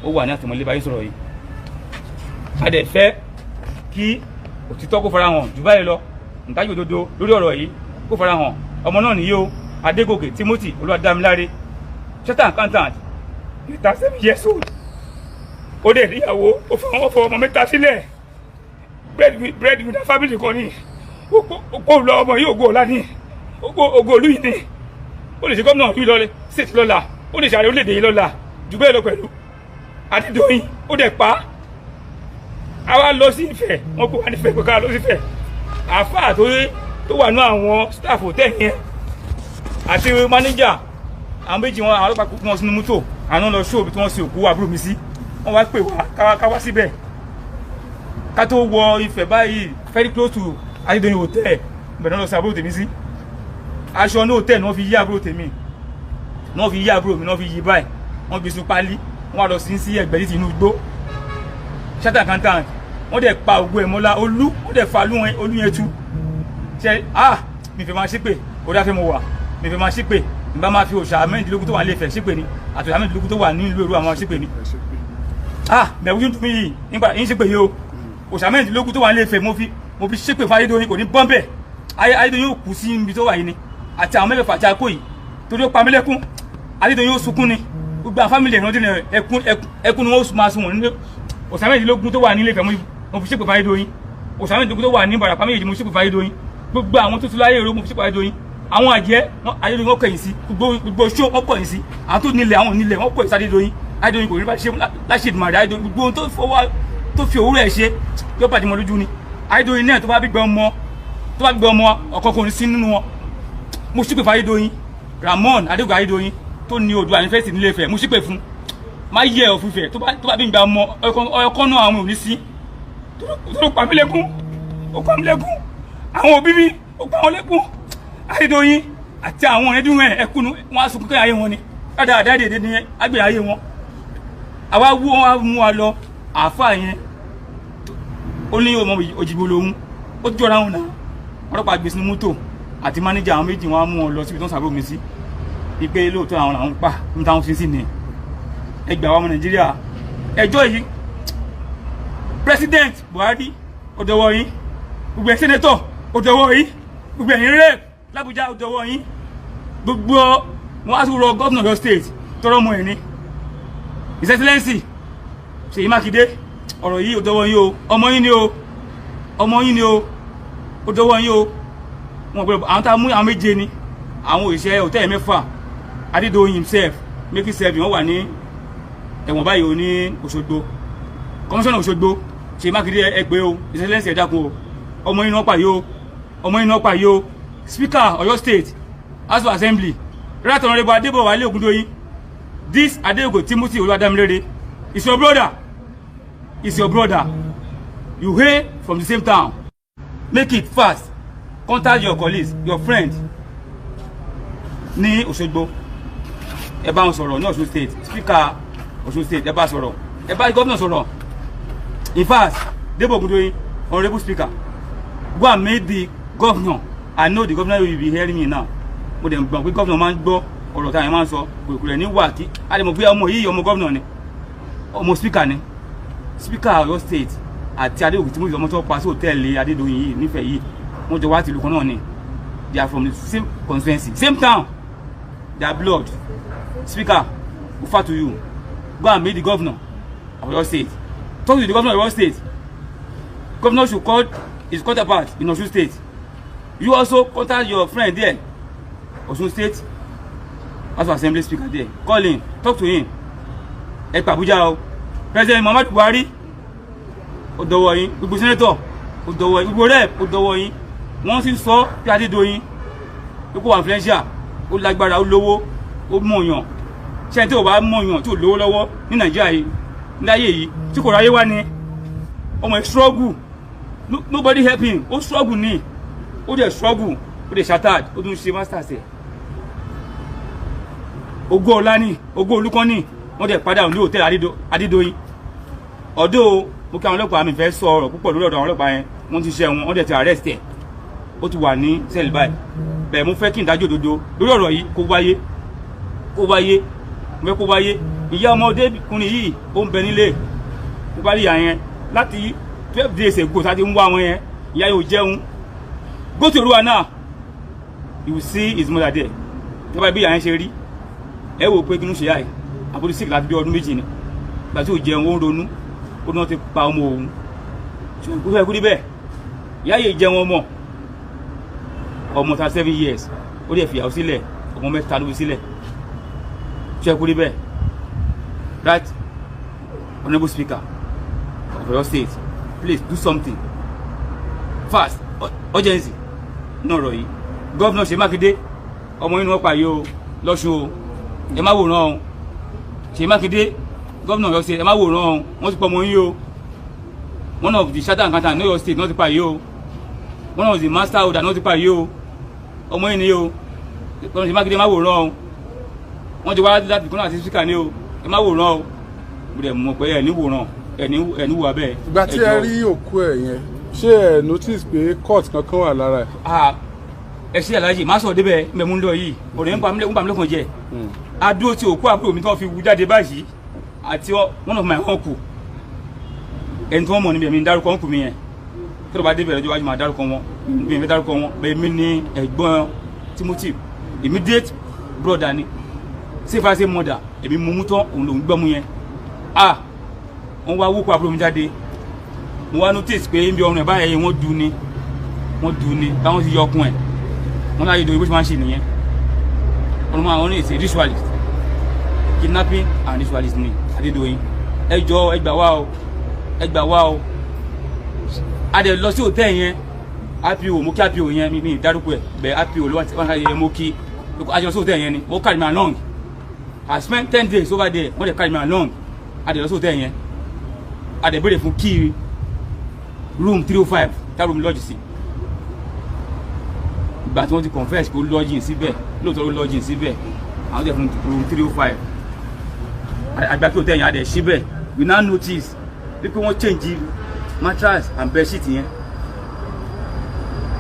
B: ó wà ní àtìmọ́lé báyìí sọ̀rọ̀ yìí. A dẹ̀ fẹ́ kí òtítọ́ kó fara hàn jù báyìí lọ nǹkan òdodo lórí ọ̀rọ̀ yìí kó fara hàn. Ọmọ náà nìyí o Adégòkè Timothy Olúwadámiláre chartered accountant 37 years old. Ó dẹ̀ níyàwó ó fọ ọmọ mẹ́ta sílẹ̀ bread with the family kan ní ó lọ ọmọ yìí ògo ọ̀la ní ògo olú yìí ní ó lè ṣe gómìnà yìí lọ́lẹ̀ state lọ́la ó lè ṣàrẹ orílẹ̀-èdè yìí lọ́la jù bẹ́ẹ̀ lọ pẹ̀lú Adédoyin ó dẹ̀ pa á wá lọ sí Ifẹ̀ wọn kó wá nífẹ̀ẹ́ pé ká lọ sí Ifẹ̀ àáfàá tó wà ní àwọn staff hotel yẹn àti manager àwọn méjì wọn àwọn ọlọ́pàá kó wọn sínú mọ́tò àwọn lọ ṣóòbí tí wọ́n sin òkú àbúrò mi sí wọ́n wá pè wá ká wá síbẹ̀ ká tó wọ Ifẹ̀ báyìí very close to Adédoyin hotel bẹ̀rẹ̀ lọ sí àbúrò tèmi sí aṣọ ní hotel ni wọ́n fi yí àbúrò tèmi ni wọ́n fi yí àbúrò mi ni wọ́n fi yí báyìí wọ́n gbé sun pálí wọ́n wá lọ sí ẹgbẹ́ ní ti inú igbó chartered accountant wọ́n dẹ̀ pa ògbó ẹ̀ mọ́lá olú wọ́n dẹ̀ fa olú yẹn tú ṣe mi fẹ́ máa ṣépè orí afẹ́ mo wà mi fẹ́ máa ṣépè mi bá máa fi òòṣà mẹ́rìndínlógún tó wà nílé Ifẹ̀ ṣépè ni àti òòṣà mẹ́rìndínlógún tó wà ní ìlú Èrúwà àwọn ṣépè ni bẹ̀rù yóò tún fi yìí nígbà yín ṣépè yìí o òòṣà mẹ́rìndínlógún tó wà nílé Ifẹ̀ mo fi ṣépè fún Adédoyin kò ní bọ́m̀bẹ̀ Adédoyin yóò kú sí ibi tó wà yìí ni àti àwọn mẹ́fẹ̀ẹ̀fà àti akó yìí torí ó pa mí lẹ́kún Adédoyin yóò sunkún ni gbogbo àwọn fámìlì ìrántí ni ẹkún ni wọ́n máa sun wọn nílé òòṣà mẹ́rìndínlógún tó wà nílé Ifẹ̀ mo fi ṣépè fún Adédoyin òòṣà mẹ́rìndínlógún tó wà ní Ìbàràpá méjèèjì mo ṣépè fún Adédoyin gbogbo àwọn tó tún láyé èrò mo fi ṣépè fún Adédoyin àwọn àjẹ́ Adédoyin wọ́n kẹ̀yìn sí gbogbo ṣó wọ́n kọ̀yìn sí àwọn tó nílẹ̀ àwọn nílẹ̀ wọ́n kọ̀yìn sí Adédoyin kò ní bá ṣe láṣẹ ìdùnnú Adédoyin gbogbo ohun tó fi òwúrọ̀ ẹ̀ ṣe yóò bàjẹ́ mọ́ lójú ni Adédoyin náà tó bá gbígbẹ́ ọmọ ọ̀kan kò ní sí nínú wọn mo ṣípè fún Adédoyin Ramon Adégòkè Adédoyin tó ní Odùduwà University nílé Ifẹ̀ mo ṣípè fún má yẹ of Ifẹ̀ tó bá bí gbà ọmọ ọkọ náà àwọn ò ní sí tó pa mí lẹ́kún àwọn òbí mi ó pa wọn lẹ́kún Adédoyin àti àwọn ọ̀rẹ́dún ẹ̀kúnnú wọn á sunkún kẹ́ ayé wọn ni dáadáa dédé ní agbè ayé wọn àwa wú wọn á mú wa lọ àáfàá yẹn ó ní ọmọ òjìgbò lòun ó jọra wọn náà ọlọ́pàá gbé sínú mọ́tò àti mánéjà àwọn méjì wọn á mú wọn lọ síbi tó ń sàbò mi sí ipe lóòótọ́ àwọn làwọn pa ní táwọn fi sí ni ẹgbẹ́ àwọn ọmọ Nàìjíríà ẹjọ́ yìí President Buhari ó dọwọ́ yín gbogbo ẹ̀ sẹ́nẹ́tọ̀ ó dọwọ́ yín gbogbo ẹ̀yìn rẹ̀ l'Abuja ó dọwọ́ yín gbogbo wọn á tún rọ gómìnà Ọ̀yọ́ state tọrọ mọ ẹ̀ ní His Excellency Ṣèyí Mákindé ọ̀rọ̀ yìí ó dọwọ́ yín o ọmọ yín ni o ó dọwọ́ yín o wọn gbọ́dọ̀ àwọn tá a mú àwọn méje ni àwọn òṣìṣẹ́ hòtẹ́ẹ̀lì mẹ́fà Adédoyin himself making self wọ́n wà ní ẹ̀wọ̀n báyìí o ní Òṣogbo kọmíṣánná Òṣogbo Ṣèyí Mákindé ẹgbẹ́ o His Excellency ẹ dákun o ọmọ yín náà pààyè o Speaker Ọ̀yọ́ State House of Assembly Right Honorable Adébọ̀wálé Ògúndóyin this Adégòkè Timothy Olúwadámiláre is your brother you hail from the same town make it fast contact your colleagues your friends ní Òṣogbo ẹ bá wọn sọ̀rọ̀ ní Ọ̀ṣun State Speaker Ọ̀ṣun State ẹ bá sọ̀rọ̀ ẹ bá gómìnà sọ̀rọ̀ in fact Debo Ògúndóyin Honorable Speaker go and meet the governor I know the governor will be hearing me now mo dem gbọ́ pé governor máa ń gbọ́ ọ̀rọ̀ tá a máa ń sọ kò rẹ̀ ní wà kí a lè mọ̀ pé ọmọ yìí ọmọ governor ni ọmọ speaker ni Speaker Ọ̀yọ́ State àti Adégòkè tí mo yọ ọmọ tó pa sí hòtẹ́ẹ̀lì Adédoyin yìí nífẹ̀ẹ́ yìí wọ́n jọ wá tìlú kan náà ni they are from the same constituency same town they are blood Speaker, offer to you go and meet the governor of Oyo State. Talk to the governor of Oyo State. Governor should call his counterpart in Osun State. You also contact your friend there, Osun State House of Assembly Speaker there. Call him, talk to him. Ẹ pa Abuja o. President Muhammadu Buhari, ó dọwọ́ yín. Gbogbo senator, ó dọwọ́ yín. Gbogbo rep, ó dọwọ́ yín. Wọ́n sì sọ pé Adédoyin, pé kó wà influential, ó lágbára, ó lówó, ó mọ̀yàn. Ṣé tí ò bá mọ̀yàn tí ò lówó lọ́wọ́ ní Nàìjíríà yìí, ní ayé yìí, tí kò ráyé wá ni, ọmọ ẹ̀ struggle. Nobody help him. Ó struggle ni. Ó dẹ̀ struggle. Ó dẹ̀ shattered. Ó tún ṣe masters ẹ̀. Ògo ọlá ni, ògo olùkọ́ ni. Wọ́n dẹ̀ padà ní hòtẹ́ẹ̀lì Adédoyin. Ọ̀dọ̀ mo kí àwọn ọlọ́pàá mi fẹ́ sọ ọ̀rọ̀ púpọ̀ lórí ọ̀dọ̀ àwọn ọlọ́pàá yẹn. Wọ́n ti ṣe wọn, wọ́n dẹ̀ ti arrest ẹ̀. Ó ti wà ní cell báyìí. Bẹ́ẹ̀ mo fẹ́ kí n dájọ́ òdodo lórí ọ̀rọ̀ yìí kó wáyé. Kó wáyé. Mo fẹ́ kó wáyé. Ìyá ọmọdékùnrin yìí ó ń bẹ nílé. Mo bá rí ìyá yẹn láti 12 days ago tá ti ń wá wọn yẹn. Ìyá yóò jẹun. Go to Rwanda. You will see his mother there. Tó bá bí ìyá yẹn ṣe rí. Ẹ wò pé kí ló ṣe yá yìí. Àbúrò sick láti bí ọdún méjì ni. Ìgbà tí ó jẹun ó ń ronú. Ó náà ti pa ọmọ òun. Ṣé kó fẹ́ kú níbẹ̀? Ìyá yìí jẹun ọmọ 37 years. Ó dẹ̀ fìyàwó sílẹ̀. Ọmọ mẹ́ta ló fi sílẹ̀. Ṣé kú níbẹ̀? Right, Honorable Speaker of Oyo State, please do something fast, urgency. No rọ̀ Governor Ṣèyí Mákindé, ọmọ inú ọ̀pá yìí o, lọ́ṣun o, ẹ má wòran o. Ṣèyí Mákindé, Governor Oyo State, ẹ má wòran o. Wọ́n ti pa ọmọ yín o. One of the charter accountant ní Oyo State náà ti pa yìí o. One of the master holder náà ti pa yìí o. Ọmọ yín ni o. Governor Ṣèyí Mákindé má wòran o. Wọ́n ti wá láti kúnlẹ̀ àti speaker ni o. Ẹ má wòran o. Mo dẹ̀ mọ̀ pé ẹ ní wòran, ẹ ní wò abẹ́.
A: Ìgbà tí ẹ rí òkú ẹ̀ yẹn, ṣé ẹ notice pé court kankan wà lára ẹ̀?
B: Ẹ ṣe àlàyé má sọ débẹ̀ mẹ́mú ń lọ yìí ọ̀rẹ́ ń pa mí lọ́kàn jẹ́. Adúró tí òkú àbúrò mi tí wọ́n fi wú jáde báyìí àti one of my uncle ẹni tí wọ́n mọ̀ níbi ẹ̀mí dárúkọ uncle mi yẹn tí wọ́n bá débẹ̀ lọ́jọ́ wájú máa dárúkọ wọn bí mi dárúkọ wọn bẹ́ẹ̀ mi ní ẹ̀gbọ́n Timothy immediate brother ni sífà sí mother èmi mú tán òun lòún gbọ́mú yẹn. Wọ́n wá wúkọ àbúrò mi jáde mo wá notice pé ibi ọrùn ẹ̀ báyẹn wọ́n dùn ni táwọn ti yọ ọkùn ẹ̀ wọ́n láyé ìdòwò bó ṣe máa ń ṣe nìyẹn. Wọ́n máa ń ṣe ritualist kidnapping and ritualist ni Adédoyin. Ẹ jọ̀ọ́ ẹ gbà wá o. A dẹ̀ lọ sí hòtẹ́ẹ̀lì yẹn RPO mo kí RPO yẹn mi ìdárúkọ ẹ̀ bẹ́ẹ̀ RPO ló wà ká yẹ mo kí a jọ lọ sí hòtẹ́ẹ̀lì yẹn ni ó carry me along. I spent 10 days over there wọ́n dẹ̀ carry me along. A dẹ̀ lọ sí hòtẹ́ẹ̀lì yẹn a dẹ̀ béèrè fún key room 305 tá room lodge sí. Ìgbà tí wọ́n ti confess pé ó lodging síbẹ̀ lóòótọ́ ó lodging síbẹ̀ àwọn tẹ̀ fún room 305 àgbà kí hòtẹ́ẹ̀lì yẹn a dẹ̀ síbẹ̀ we now notice wípé wọ́n change mattress and bedsheet yẹn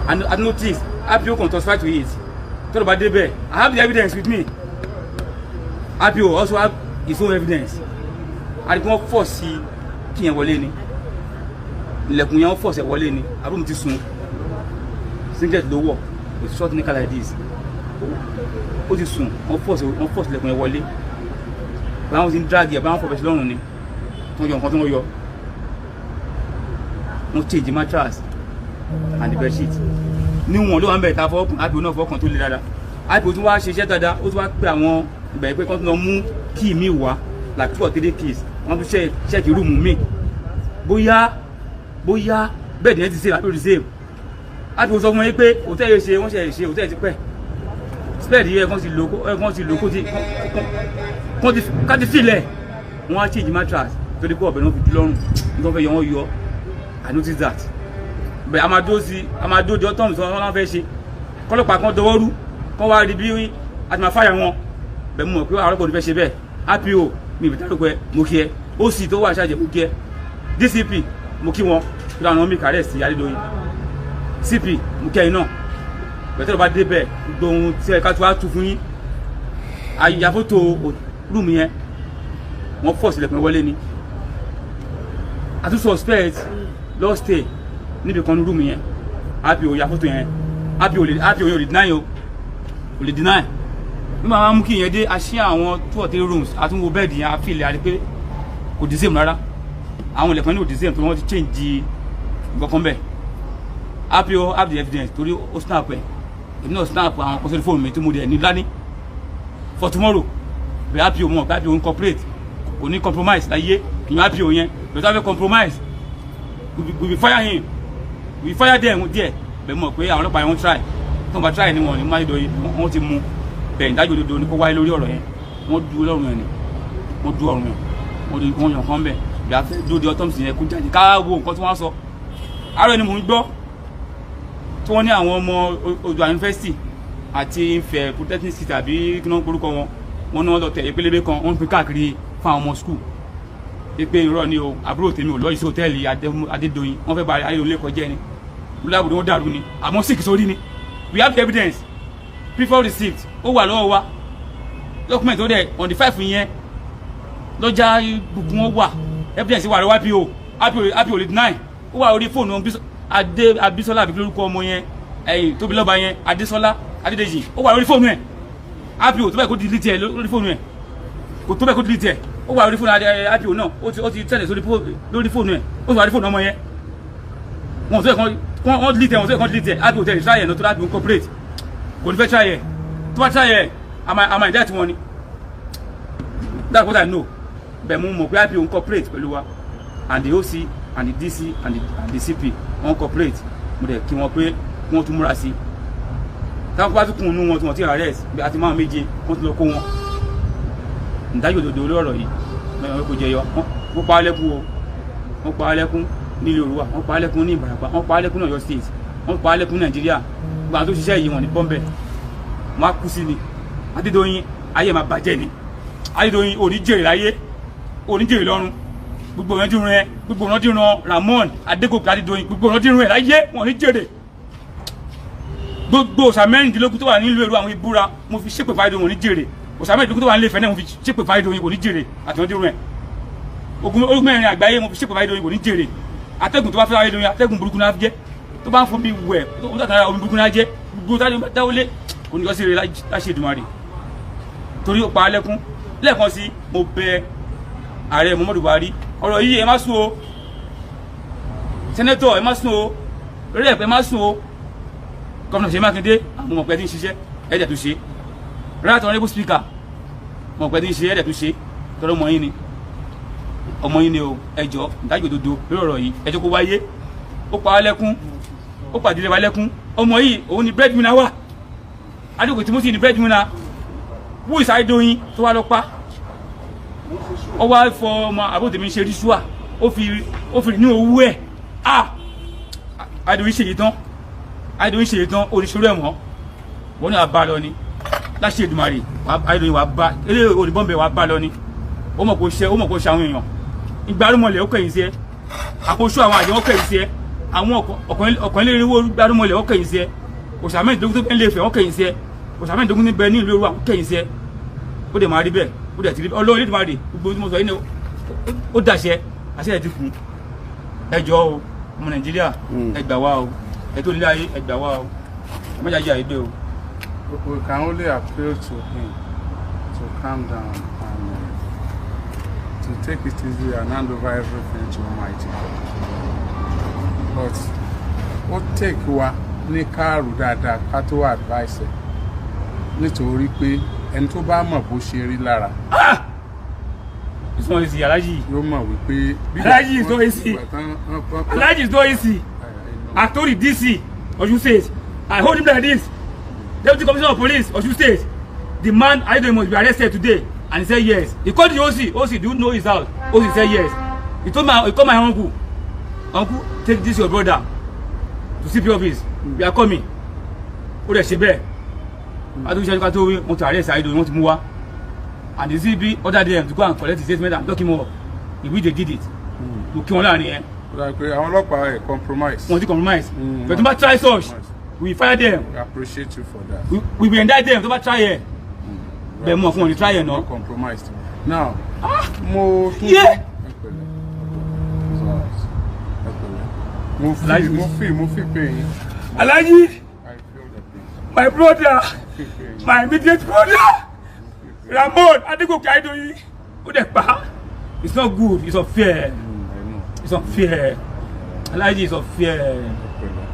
B: and I notice RPO can testify to it tọ́lọ̀ bá débẹ̀ I have the evidence with me. RPO also have his own evidence àdìpọ̀ wọ́n force sí kí yẹn wọlé ni ilẹ̀kùn yẹn wọ́n force ẹ̀ wọlé ni àbúrò mi ti sùn singlet ló wọ̀ with short knicker like this ó ti sùn wọ́n force ilẹ̀kùn yẹn wọlé báwọn ti ń drag yẹ báwọn fọwọ́ sí lọ́rùn ni wọ́n yọ nǹkan tó wọ́n yọ wọ́n change mattress and the bedsheet níwọ̀n ló wà ń bẹ̀ ta fọ́ọ̀kùn àbí oná fọ́ọ̀kùn tó le dáadáa àbí tún wá ṣiṣẹ́ dáadáa ó tún wá pé àwọn ìbẹ̀rẹ̀ pé kán tún lọ mú kíì mi wá like 2 or 3 keys wọ́n tún ṣẹ́ẹ̀kì rúùmù mi bóyá bẹ́ẹ̀ dìyẹn ti save àbí reserve àbí sọ fún yín pé hòtẹ́ẹ̀lì ṣe wọ́n ṣe hòtẹ́ẹ̀lì ti pẹ́ spẹ́ẹ̀dì yẹ kán ti lò kó ti fìlẹ̀ wọ́n á change mattress torí pé ọ̀bẹ náà fi dí lọ́rùn nígbà fẹ́ yọ wọ́n yọ I notice that bẹ́ẹ̀ amadó di ọ́tọ́mù sọ wọ́n fẹ́ ṣe kọ́lọ́pàá kan dọwọ́ rú kọ́ wá rí bí a ti máa fáyà wọn bẹ́ẹ̀ mú mọ̀ pé àwọn ọlọ́pàá ò ní fẹ́ ṣe bẹ́ẹ̀ RPO mi ìbí dárúkọ ẹ mo kí ẹ OC tó wà ṣáàjẹ mo kí ẹ DCP mo kí wọn kí wọn mi kàrẹ́ sí Adédoyin CP mo kí ẹyin náà bẹ́ẹ̀ tẹ́lẹ̀ bá dé bẹ́ẹ̀ gbogbo ohun tí ẹ̀ka tó wá tu fún yín àyàfótó rúùmù yẹn wọ́n fọ̀ sílẹ̀kùn wọlé ni àtúnṣe suspect lọ stay níbi kan ní rúùmù yẹn RPO ya fótó yẹn RPO yẹn ò lè deny o ò lè deny nígbà wọn mú kí yẹn dé a ṣí àwọn 2 or 3 rooms àtúnwò bẹ́ẹ̀dì yẹn a fìlẹ̀ àti pé kò dì sèmù rárá àwọn ilẹ̀kùn ní òdì sí ẹ̀ tó wọ́n ti change nǹkan bẹ́ẹ̀ APO have the evidence torí ó snap ẹ̀ èmi náà snap àwọn kan sórí fóònù mi tí mo dẹ̀ ní lání for tomorrow bí APO mọ̀ bí APO ń cooperate kò ní compromise láyé ìyẹn APO yẹn lọ́tà fẹ́ compromise we will fire him we will fire them díẹ̀ bẹ́ẹ̀ mọ̀ pé àwọn ọlọ́pàá yẹn wọ́n try tó ń bá try ni wọ́n ní máyé dọ̀yìn wọ́n ti mú bẹ́ẹ̀ ìdájọ́ òdodo ní kó wáyé lórí ọ̀rọ̀ yẹn wọ́n du ọlọ́run yẹn ni wọ́n du ọ̀run yẹn wọ́n yàn kán bẹ́ẹ̀ bí a fẹ́ dúró de autopsy yẹn kó jáde ká wo nǹkan tí wọ́n sọ àárọ̀ ni mò ń gbọ́ tí wọ́n ní àwọn ọmọ Oòduà University àti Ifẹ̀ Polytechnic tàbí kí wọ́n gbórúkọ wọn náà lọ tẹ̀ ìpélébé kan wọ́n pín káàkiri fún àwọn ọmọ skul pé irọ́ ni o àbúrò tèmi ò lọ́ọ́ sí hòtẹ́ẹ̀lì Adédoyin wọ́n fẹ́ ba ayélujára kọjá ni lólábùdó wọn dàrú ni àmọ́ sick sórí ni we have the evidence before receipt ó wà lọ́wọ́ wa document ó dẹ̀ on the 5 yẹn lọ́jà gbogbo wọn wà evidence wà lọ́wọ́ APO lè deny ó wà orí fóònù Abísọ́lá àbí lórúkọ ọmọ yẹn ẹ̀yìn tóbi lọ́ba yẹn Adésọ́lá Adédèjì ó wà lórí fóònù ẹ̀ APO tó bẹ́ẹ̀ kó delete ẹ̀ lórí fóònù ẹ̀ kò tó bẹ́ẹ̀ kó delete ẹ̀ ó wà lórí fóònù APO náà ó ti tẹ̀lé lórí fóònù ẹ̀ ó sì wà lórí fóònù ọmọ yẹn wọn ò tó yẹ kán delete ẹ̀ wọn ò tó yẹ kán delete ẹ̀ APO tẹ̀lé try ẹ̀ náà tó láti incorporate kò ní fẹ́ try ẹ̀ tó bá try ẹ̀ àmà ìdá tí wọ́n ni that's what I know bẹ́ẹ̀ mo mọ̀ pé APO incorporate pẹ̀lú wa and the OC and the DC and the CP wọ́n cooperate mo dẹ̀ kí wọ́n pé wọ́n tún múra sí i táwọn bá tún kún un wọn tí wọ́n ti arrest bí a ti máa méje wọ́n tún lọ kó wọn ìdájọ́ òdodo olú ọ̀rọ̀ yìí mẹ́rin kò jẹyọ wọ́n pa á lẹ́kún o wọ́n pa á lẹ́kún nílé Òrùwà wọ́n pa á lẹ́kún ní Ìbàràpá wọ́n pa á lẹ́kún ní Ọ̀yọ́ state wọ́n pa á lẹ́kún ní Nàìjíríà gbogbo àwọn tó ṣiṣẹ́ yìí wọ́n ní bọ́m̀bẹ̀ wọ́n á kú sí ni Adédoyin ayé máa bàjẹ́ ni Adédoyin òní jèrè láyé òní jèrè lọ́run gbogbo ọ̀nà dìrun ẹ gbogbo ọ̀nà dìrun Ramon Adégòkè Adédoyin gbogbo ọ̀nà dìrun ẹ láyé wọ́n ní jèrè gbogbo òsà mẹ́rìndínlógún tó wà nílùú Èrú àwọn ìbúra mo fi ṣépè fáyidó wọn ní jèrè òsà mẹ́rìndínlógún tó wà nílé Ifẹ̀ náà mo fi ṣépè fáyidó wọn kò ní jèrè àti wọn dìrún ẹ ogun mẹ́rin àgbáyé mo fi ṣépè fáyidó wọn kò ní jèrè atẹ́gùn tó bá fẹ́ fáyidó wọn atẹ́gùn burúkú náà jẹ́ tó bá ń fún mi wẹ̀ tó ń tàtàrà omi burúkú náà jẹ́ gbogbo dáwọlé kò ní yọ sí rẹ láṣẹ Èdùmàrè torí ó pa á lẹ́kún lẹ́ẹ̀kan sí mo bẹ ààrẹ Muhammadu Buhari ọ̀rọ̀ yìí ẹ má sùn o sẹ́nẹ́tọ̀ ẹ má sùn o rẹ́ẹ̀p ẹ má sùn o gómìnà Ṣèyí Mákindé àwọn ọmọ ọ̀pẹ tí ń ṣiṣẹ́ ẹ̀dẹ̀ tó ṣe right honourable speaker ọmọ ọ̀pẹ tí ń ṣe ẹ̀dẹ̀ tó ṣe tọ́lọ́ ọmọ yín ni o ẹjọ́ ìdájọ́ òdodo lórí ọ̀rọ̀ yìí ẹjọ́ kó wáyé ó pa á lẹ́kún ó pàdé wa lẹ́kún ọmọ yìí òun ni breadwinner wà Adégòkè Timothy ni breadwinner wú Adédoyin tó wá lọ pa ó wá fọ ọmọ àbótèmí ṣe ríṣùà ó fi ní owó ẹ̀ Adédoyin ṣèyí tán oníṣòro ẹ̀wọ̀n wọ́n ní àbá lọ ni láṣẹ Èdùmàrè Adédoyin wà bá eré olùbọ́nbẹ̀ wà bá lọ ni ó mọ̀ kó ṣe àwọn èèyàn ìgbárùmọ̀lẹ̀ ó kẹ̀yìn sí ẹ àkóso àwọn àjẹ́ ó kẹ̀yìn sí ẹ àwọn ọ̀kànlélẹ́rìnwó gbárùmọ̀lẹ̀ ó kẹ̀yìn sí ẹ òṣàmẹ́ẹ̀dógún tó bẹ́ẹ̀ lè fẹ́ ó kẹ̀yìn sí ẹ òṣàmẹ́ẹ̀dógún níbẹ̀ ní ìlú Èrúwà ó kẹ̀yìn sí ẹ ó dẹ̀ máa rí bẹ́ẹ̀ ó dẹ̀ ti rí Ọlọ́run Elédùmarè gbogbo tí mo sọ yìí ni ó dàṣẹ àṣẹ ẹ̀ ti kù ẹjọ́ o ọmọ Nàìjíríà ẹ gbà wá o ẹ tó nílé ayé ẹ gbà wá o ẹ má jàjẹ́ àìdè o.
A: We can only appeal to him to calm down and to take it easy and hand over everything to Almighty God. But ó take wa ní káàrù dáadáa ká tó advice ẹ̀ nítorí pé ẹni tó bá mọ̀ bó ṣe rí lára.
B: It's not easy, Alhaji.
A: Yóò mọ̀ wípé.
B: Alhaji is not easy. Alhaji is not easy. I told the DC Osun State, I hold him like this. Deputy Commissioner of Police Osun State, the man Adédoyin must be arrested today, and he said yes. He called the OC, do you know his house? OC said yes. He called my uncle, take this your brother to CP office. We are coming. Ó dẹ̀ ṣe bẹ́ẹ̀. Adédoyin ṣe ká tó wí, wọ́n ti arrest Adédoyin, wọ́n ti mú wá. And the CP ordered them to go and collect his statement and lock him up. If they did it, to kí wọn láàrin yẹn.
A: Àwọn ọlọ́pàá ẹ̀ compromise.
B: Wọ́n ti compromise. But tó bá try such, we fire them.
A: We appreciate you for that.
B: We will indict them tó bá try ẹ̀. Bẹ́ẹ̀ mọ̀ fún wọn ní try ẹ̀ náà.
A: Compromised. Now, mo tún mo feel pain.
B: Alhaji, my brother, my immediate brother, Ramon Adégòkè Adédoyin, ó dẹ̀ pa. It's not good, it's unfair. it's unfair aláàjì it's unfair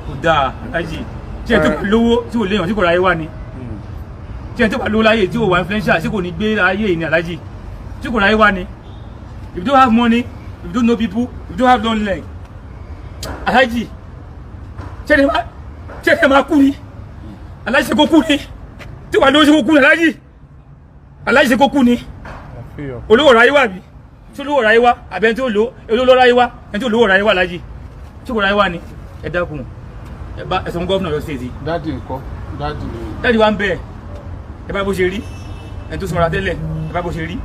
B: kò dáa aláàjì tí ẹ tó bá lówó tí ò léèyàn tí kò ráyé wá ni tí ẹ tó bá lówó láyé tí ò wá influential tí kò ní gbé ayé yìí ní aláàjì tí kò ráyé wá ni if you don't have money if you don't know people if you don't have long leg aláàjì tí ẹ máa kú ni aláàjì ṣe kó kú ni tí wàá lówó ṣe kó kú ni aláàjì ṣe kó kú ni olówó ráyé wá bí tí olówó ráyé wá àbí ẹni tí ó lò olówó ráyé wá ẹni tí olówó ráyé wá aláàjì tí kò ráyé wá ni ẹ dákun ẹ bá ẹsọ gọ́ọ̀nà lọ sí èdè.
A: dáàdì ńkọ́
B: dáàdì wa ń bẹ ẹ bá bó ṣe rí ẹni tó sanra tẹ́lẹ̀ ẹ bá bó ṣe rí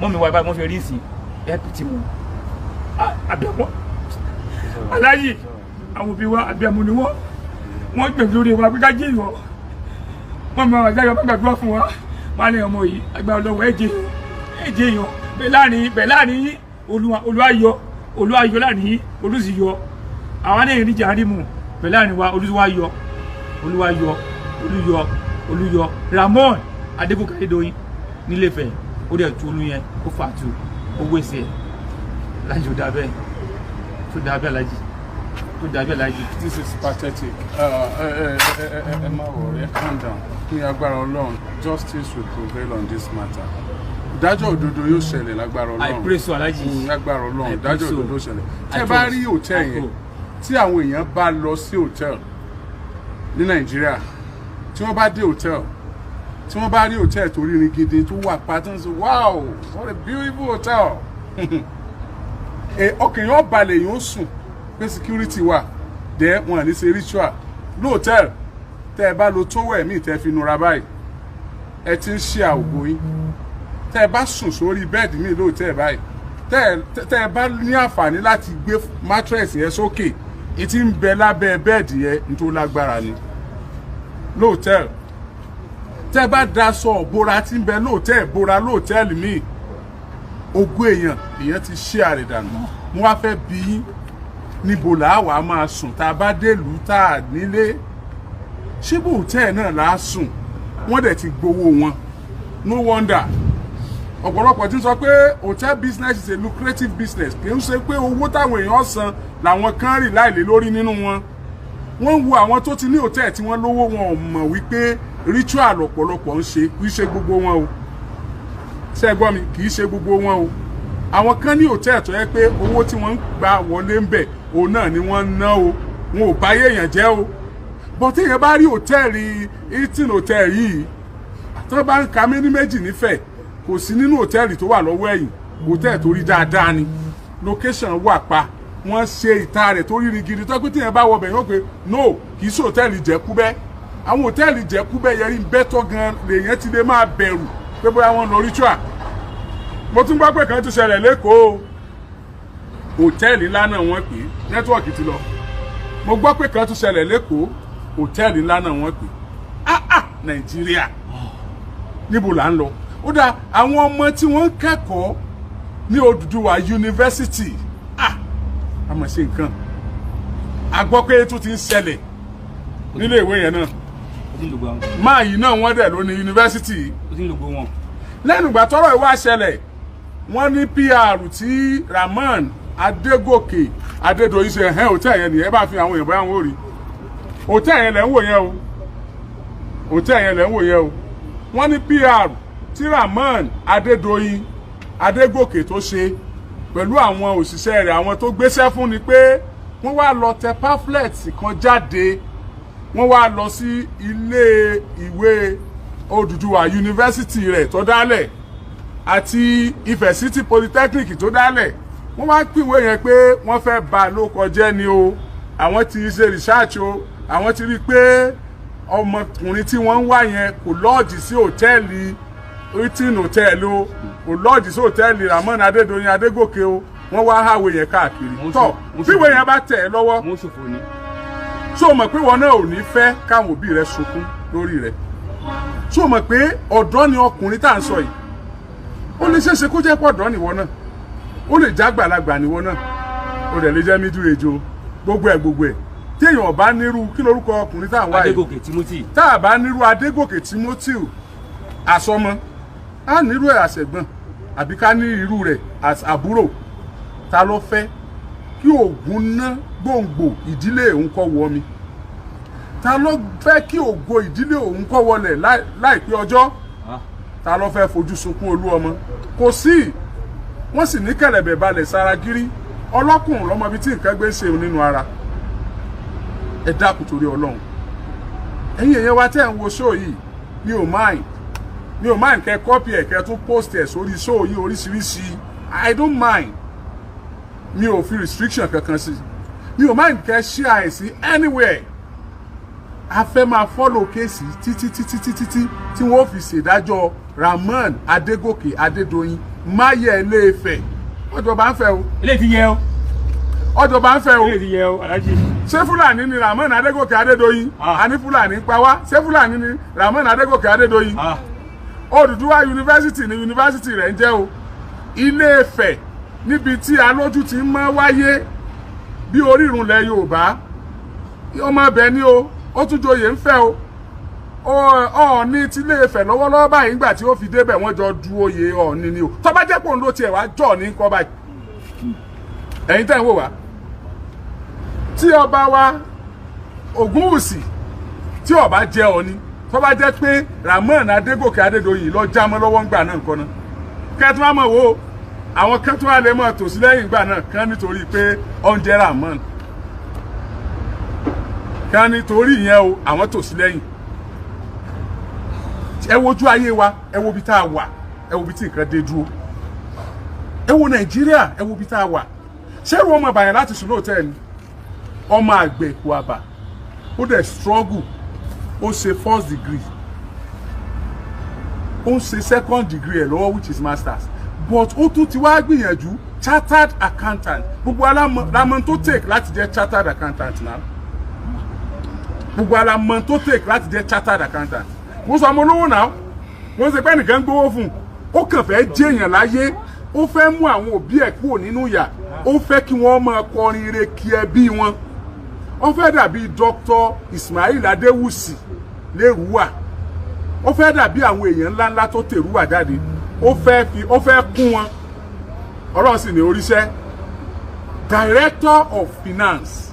B: mọ́mí wa ẹ bá bó ṣe rí sí ẹ pìtì mọ́ àbẹ̀wọ́ aláàjì àwọn òbí wa àbẹ̀mú ni wọ́n gbẹ̀gbẹ̀ lórí wa pé ká jẹ́ ìwọ wọ́n mọ àjáyọ bá gbàdúrà fún wa máa ní ọmọ yìí agbára ọlọ́wọ́ ẹ̀jẹ̀ èèyàn bẹ́ẹ̀ láàrin olúwayọ láàrin olùsíyọ àwọn náà ìrìnjà rímù bẹ́ẹ̀ láàrin wa olúyọ Ramon Adégòkè Adédoyin nílẹ̀fẹ̀ ó dẹ̀ tu olú yẹn ó fà tu owó ẹsẹ̀ láti ó dábẹ́ tó dábẹ́ alájì tó dábẹ́ alájì.
A: This is pathetic. Ẹ má worry, calm down. Ní agbára Ọlọ́run, justice will prevail on this matter. Ìdájọ́ òdodo yóò ṣẹlẹ̀ lágbára Ọlọ́run.
B: I pray so alájì.
A: Lágbára Ọlọ́run, ìdájọ́ òdodo yóò ṣẹlẹ̀. Tẹ́ bá rí hòtẹ́ẹ̀lì yẹn, tí àwọn èèyàn bá lọ sí hòtẹ́ẹ̀lì ní Nàìjíríà, tí wọ́n bá dé hòtẹ́ẹ̀lì, tí wọ́n bá rí hòtẹ́ẹ̀lì tó rírin gidi tó wà pátán sí, wow, what a beautiful hotel. Ọkàn yóò balẹ̀ yóò sùn pé security wà dẹ́ wọn ní ṣe ritual lóòtẹ́ẹ̀lì tẹ́ ẹ bá lo tówẹ̀ míì tẹ́ fi nura báyìí ẹ ti ń ṣe àwògò yín tẹ́ ẹ bá sùn sórí bẹ́ẹ̀dì míì lóòtẹ́ẹ̀lì báyìí tẹ́ ẹ bá ní àǹfààní láti gbé mattress yẹn sókè ìtì ń bẹ lábẹ́ bẹ́ẹ̀dì yẹn nítorí lágbára ni lóòtẹ́ẹ̀lì tẹ́ ẹ bá daṣọ òbora tí ń bẹ lóòtẹ́ẹ̀lì míì ogún èèyàn ti ṣe àrèdànù wọn wá fẹ́ bí yín níbo làá wàá máa sùn tá a bá délùú tá a nílé ṣé bó hòtẹ́ẹ̀ náà làá sùn wọ́n dẹ̀ ti gbowó wọn no wonder ọ̀pọ̀lọpọ̀ ti sọ pé hotel business is a lucrative business kì í ṣe pé owó táwọn èèyàn san làwọn kan rì láìlé lórí nínú wọn wọ́n ń wo àwọn tó ti ní hòtẹ́ẹ̀ tí wọ́n lówó wọn ò mọ̀ wípé ritual ọ̀pọ̀lọpọ̀ ń ṣe kì í ṣe gbogbo wọn o ṣé ẹ gbọ́ mi kì í ṣe gbogbo wọn o àwọn kan ní hòtẹ́ẹ̀ tó yẹ pé owó tí wọ́n ń gbà wọlé ń bẹ̀ òun náà ni wọ́n ń ná o wọn ò báyé èèyàn jẹ́ o bọ́tí èèyàn bá rí hòtẹ́ẹ̀lì hilton hòtẹ́ẹ̀lì yìí tó bá ń ka méní méjì nífẹ̀ẹ́ kò sí nínú hòtẹ́ẹ̀lì tó wà lọ́wọ́ ẹ̀yìn hòtẹ́ẹ̀lì tó rí dáadáa ni location wà pa wọ́n ṣe ìta rẹ̀ tó rí gidi tó pé tí èèyàn bá wọ bẹ̀ yóò pé no kì í ṣe hòtẹ́ẹ̀lì jẹ́kúbẹ́ àwọn hòtẹ́ẹ̀lì jẹ́kúbẹ́ yẹn rí bẹ́tọ̀ gan lèèyàn ti lè máa bẹ̀rù pé bóyá wọ́n lọ ritual mo tún gbọ́ pé kan tún ṣẹlẹ̀ lẹ́kọ̀ọ́ hòtẹ́ẹ̀lì ńlá náà wọ́n pè é nẹ́tíwọ̀kì ti lọ mo gbọ́ pé kan tún ṣẹlẹ̀ lẹ́kọ̀ọ́ hòtẹ́ẹ̀lì ńlá náà wọ́n pè é Nàìjíríà níbo là ń lọ ó dá àwọn ọmọ tí wọ́n ń kẹ́kọ̀ọ́ ní Odùduwà yunifásitì a mọ̀ ṣe nǹkan a gbọ́ pé tó ti ń ṣẹlẹ̀ nílé ìwé yẹn náà máa yìí náà wọ́n dẹ̀ ló ní yunifásitì lẹ́nu ìgbà tọ́rọ̀ ìwà ṣẹlẹ̀ wọ́n ní PR tí Ramon Adégòkè Adédoyin ṣe hẹ́n hòtẹ́ẹ̀ yẹn nìyẹn bá fi àwọn èèyàn bóyá wọn ò rí hòtẹ́ẹ̀ yẹn lẹ́ ń wò yẹn o hòtẹ́ẹ̀ yẹn lẹ́ ń wò yẹn o wọ́n ní PR tí Ramon Adédoyin Adégòkè tó ṣe pẹ̀lú àwọn òṣìṣẹ́ rẹ̀ àwọn tó gbéṣẹ́ fún ni pé wọ́n wá lọ tẹ pamphlet kan jáde wọ́n wá lọ sí ilé ìwé Odùduwà yunifásitì rẹ̀ tó dálẹ̀ àti Ifẹ̀ City Polytechnic tó dálẹ̀ wọ́n wá pìwé yẹn pé wọ́n fẹ́ bà lórúkọ jẹ́ ni o àwọn ti ṣe research o àwọn ti rí i pé ọmọkùnrin tí wọ́n ń wá yẹn kò lọ́ọ̀jì sí hòtẹ́ẹ̀lì hilton hotel o kò lọ́ọ̀jì sí hòtẹ́ẹ̀lì Ramon Adédoyin Adégòkè o wọ́n wá háwé yẹn káàkiri tọ́ fíwé yẹn bá tẹ̀ ẹ́ lọ́wọ́ ṣó mọ̀ pé wọn náà ò ní fẹ́ káwọn òbí rẹ̀ sunkún lórí rẹ̀ ṣó mọ̀ pé ọ̀dọ́ ni ọkùnrin tá à ń sọ yìí ó lè ṣeéṣe kó jẹ́ pọ̀ ọ̀dọ́ nìwọ náà ó lè já gbàlagbà nìwọ náà ó dẹ̀ lè jẹ́ middle age o gbogbo ẹ̀ téèyàn bá nírú kí lórúkọ ọkùnrin tá à ń wáyé
B: Adégòkè Timothy
A: tá a bá nírú Adégòkè Timothy àsọmọ á nírú ẹ̀ àṣẹ̀gbọ́n àbí ká ní irú rẹ̀ àbúrò ta ló fẹ́ kí Ògún ná gbòǹgbò ìdílé òun kọ́ wọ mi? Ta ló fẹ́ kí ògo ìdílé òun kọ́ wọlẹ̀ láìpẹ́ ọjọ́? Ta ló fẹ́ fojú sunkún Olúọmọ? Kò sí. Wọ́n sì ní kẹ̀lẹ̀bẹ̀ balẹ̀ sára gírí. Ọlọ́kùnrin lọ́mọ bí tí nǹkan gbé ṣe nínú ara. Ẹ dákun torí Ọlọ́run. Ẹ̀yin èèyàn wa tẹ́ ń wo show yìí, mi ò mind kẹ́ copy ẹ̀ kẹ́ tún post ẹ̀ sórí show yìí oríṣiríṣi. I don't mind. Mi ò fi restriction kankan sí. Mi ò mind kẹ́ share ẹ̀ sí anywhere. A fẹ́ máa follow kéèsì títí tí wọ́n fi ṣèdájọ́ Rahmon Adégòkè Adédoyin máyẹ̀ Ilé-Ifẹ̀. Ọjọba ń fẹ́ o.
B: Ilé ti yẹ o.
A: Ọjọba ń fẹ́ o.
B: Ilé ti yẹ o Alhaji.
A: Ṣé Fúlàní ni Rahmon Adégòkè Adédoyin? Àní Fúlàní pa wá. Ṣé Fúlàní ni Rahmon Adégòkè Adédoyin? Odùduwà yunifásitì ni yunifásitì rẹ̀ ń jẹ́ o. Ilé-Ifẹ̀ níbi tí alójú ti máa wáyé bí orírun lẹ̀ Yorùbá. Ọmọ ibẹ̀ ni o. Ó tún joyè ń fẹ́ o. Ọọ̀ni ti Ilé-Ifẹ̀ lọ́wọ́lọ́wọ́ báyìí nígbà tí ó fi débẹ̀ wọ́n jọ du oyè Ọọ̀ni ni o. Tó bá jẹ́ pé òun ló tiẹ̀ wá jọ̀ ní kọ́ báyìí. Ẹ̀yin tẹ́ ń wò wá. Tí ọba wa Ògúnwùsì tí ọba jẹ́ Ọọ̀ni, tó bá jẹ́ pé Rahmon Adégòkè Adédoyin lọ jámọ́ lọ́wọ́ ń gbà náà nǹkan náà. Kẹ́tù wá mọ̀ wo àwọn kẹ́tù wá lè mọ̀ tòsí lẹ́yìn ìgbà náà kán nítorí pé oúnjẹ Rahmon. Kán nítorí ìyẹn o àwọn tòsí lẹ́yìn. Ẹ wojú ayé wa, ẹ wo bí tá a wà, ẹ wo bí tí nǹkan dé dúró. Ẹ wo Nàìjíríà, ẹ wo bí tá a wà. Ṣé irú ọmọ àbàyàn láti sùn lóòótọ́ ni? Ọmọ àgbẹ̀ kò àbà. Ó dẹ̀ struggle. Ó ṣe first degree. Ó ń ṣe second degree ẹ̀ lọ́wọ́ which is masters. But ó tún ti wá gbìyànjú chartered accountant. Gbogbo alámọ̀ tó take láti jẹ́ chartered accountant náà. Gbogbo alámọ̀ tó take láti jẹ́ chartered accountant. Mo sọ ọmọ olówó náà. Wọ́n ṣe pé nìkan gbówó fún un. Ó kàn fẹ́ jẹ́ èèyàn láyé. Ó fẹ́ mú àwọn òbí ẹ̀ kúrò nínú ìyà. Ó fẹ́ kí wọ́n máa kọrin ire kí ẹbí wọn. Ó fẹ́ dàbí Dr. Ismail Adéwùsì lérúwà. Ó fẹ́ dàbí àwọn èèyàn ńláńlá tó tèrúwà jáde. Ó fẹ́ kún wọn. Ọlọ́run sì ní oríṣẹ́. Director of Finance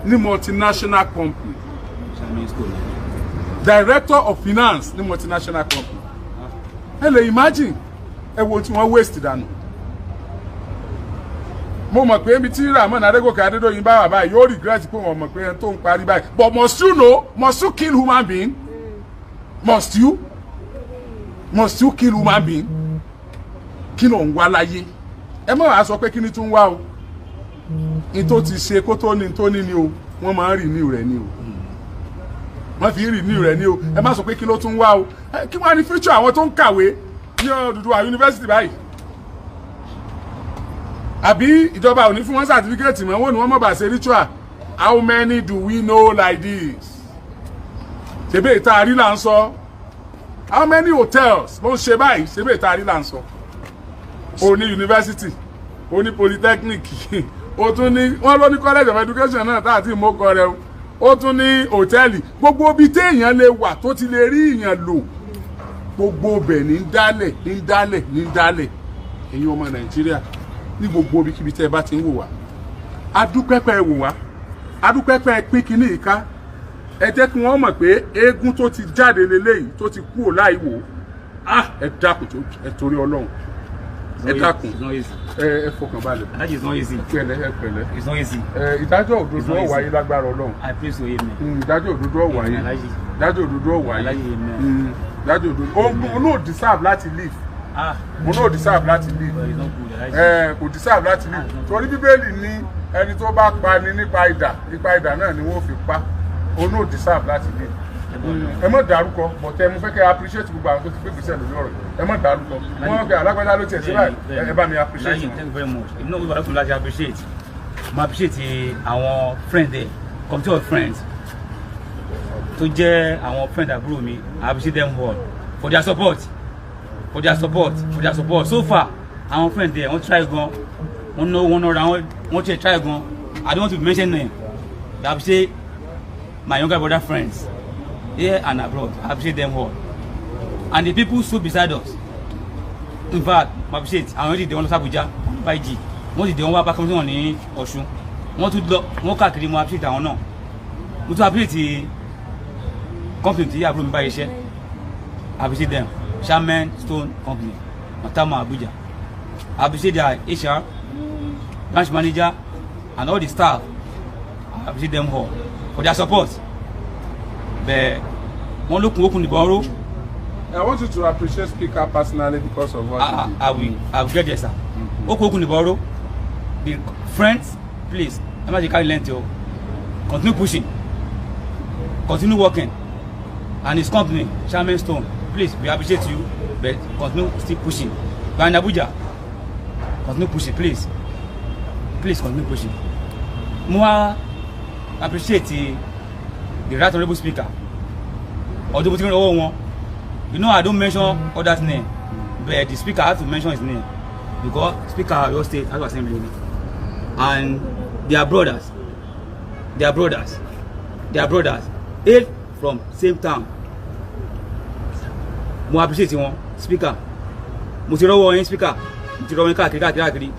A: ní multinational company. Director of Finance ní multinational company. Ẹ lè imagine ẹ wo tí wọ́n waste dànù. Mo mọ̀ pé ibi tí Rahmon Adégòkè Adédoyin bá wà báyìí yóò regret pé wọ́n mọ̀ pé ẹni tó ń parí báyìí. But must you know? Must you kill human being? Must you? Must you kill human being? Kí ló ń wá láyé? Ẹ má wá sọ pé kí ni tún wá o. Ní tó ti ṣe kó tó ní ni o. Wọ́n máa ń renew rẹ̀ ni o. Wọ́n fi renew rẹ̀ ni o. Ẹ má sọ pé kí ló tún wá o. Kí wọ́n á ní future àwọn tó ń kàwé ní Odùduwà University báyìí. Àbí ìjọba ò ní fún wọn certificate mọ́ wọ́n ní wọ́n mọ̀ bá ṣe ritual. How many do we know like this? Ṣebí ìta àrí là ń sọ. How many hotels ló ń ṣe báyìí? Ṣebí ìta àrí là ń sọ. O ní university, o ní polytechnic, o tún ní wọ́n ló ní college of education náà tá àti ìmọ̀kọ rẹ o. Ó tún ní hòtẹ́ẹ̀lì. Gbogbo ibi téèyàn lè wà tó ti lè rí ìyàn lò. Gbogbo bẹ̀ ní dálẹ̀. Ẹ̀yin ọmọ Nàìjíríà ní gbogbo ibikíbi tẹ́ ẹ bá ti ń wò wá. Adúpẹ́pẹ́ wò wá. Adúpẹ́pẹ́ pín kíní ìka. Ẹ jẹ́ kí wọ́n mọ̀ pé eégún tó ti jáde leléyìí tó ti kúrò láì wò. Ẹ dákun tó ẹ torí Ọlọ́run. Ẹ dákun. Ẹ fọkàn balẹ̀.
B: That is not easy.
A: Pẹ̀lẹ́.
B: It's not easy.
A: Ìdájọ́ òdodo ó wáyé lágbára Ọlọ́run.
B: I pray so, amen.
A: Ìdájọ́ òdodo ó wáyé. Ìdájọ́ òdodo ó wáyé. Ìdájọ́ òdodo. O no deserve láti live. Mo no deserve láti live. Kò deserve láti live. Torí Bíbélì ní ẹni tó bá pa ni nípa idà náà ni wọ́n fi pa. O no deserve láti live. Ẹ má dárúkọ but mo fẹ́ kẹ́ appreciate gbogbo àwọn tó ti gbé gbèsè lórí ọ̀rọ̀. Ẹ má dárúkọ. Wọ́n kẹ́ alágbádá ló tiẹ̀ sí báyìí. Ẹ bá mi appreciate.
B: Thank you very much. Èmi náà wíwá lọ́kùnrin láti appreciate. Mo appreciate àwọn friends there, committee of friends tó jẹ́ àwọn friend àbúrò mi. I appreciate them all for their support. So far àwọn friends there wọ́n try gan. Wọ́n try gan. I don't want to mention name. I appreciate my younger brother friends here and abroad. I appreciate them all. And the people stood beside us. In fact, I appreciate àwọn èdè wọn lọ sí Abuja 5G. Wọ́n ti dé wọn wá bá kọ́mítì wọn ní Ọ̀ṣun. wọ́n tún lọ wọ́n káàkiri mo appreciate àwọn náà mo tún appreciate company tí àbúrò mi bá iṣẹ́ appreciate them Shaman Stone Company Matama Abuja appreciate their HR branch manager and all the staff appreciate them all for their support bẹ́ẹ̀ wọ́n lókun okùn nìbọn ró.
A: I want you to appreciate Speaker personally because of what
B: I will get there, sir. Okun nìbọn ró the friends please ẹ má ṣe carry length o continue pushing continue working and his company Shaman Stone please we appreciate you but continue still pushing you are in Abuja continue pushing please continue pushing. Mo wá appreciate the right honourable speaker ọdún mo ti ń rọwọ́ wọn you know I don't mention others name but the speaker has to mention his name because speaker of your state House of Assembly and their brothers hail from same town. Mo appreciate wọn speaker mo ti rọwọ́ yín speaker mo ti rọwọ́ yín káàkiri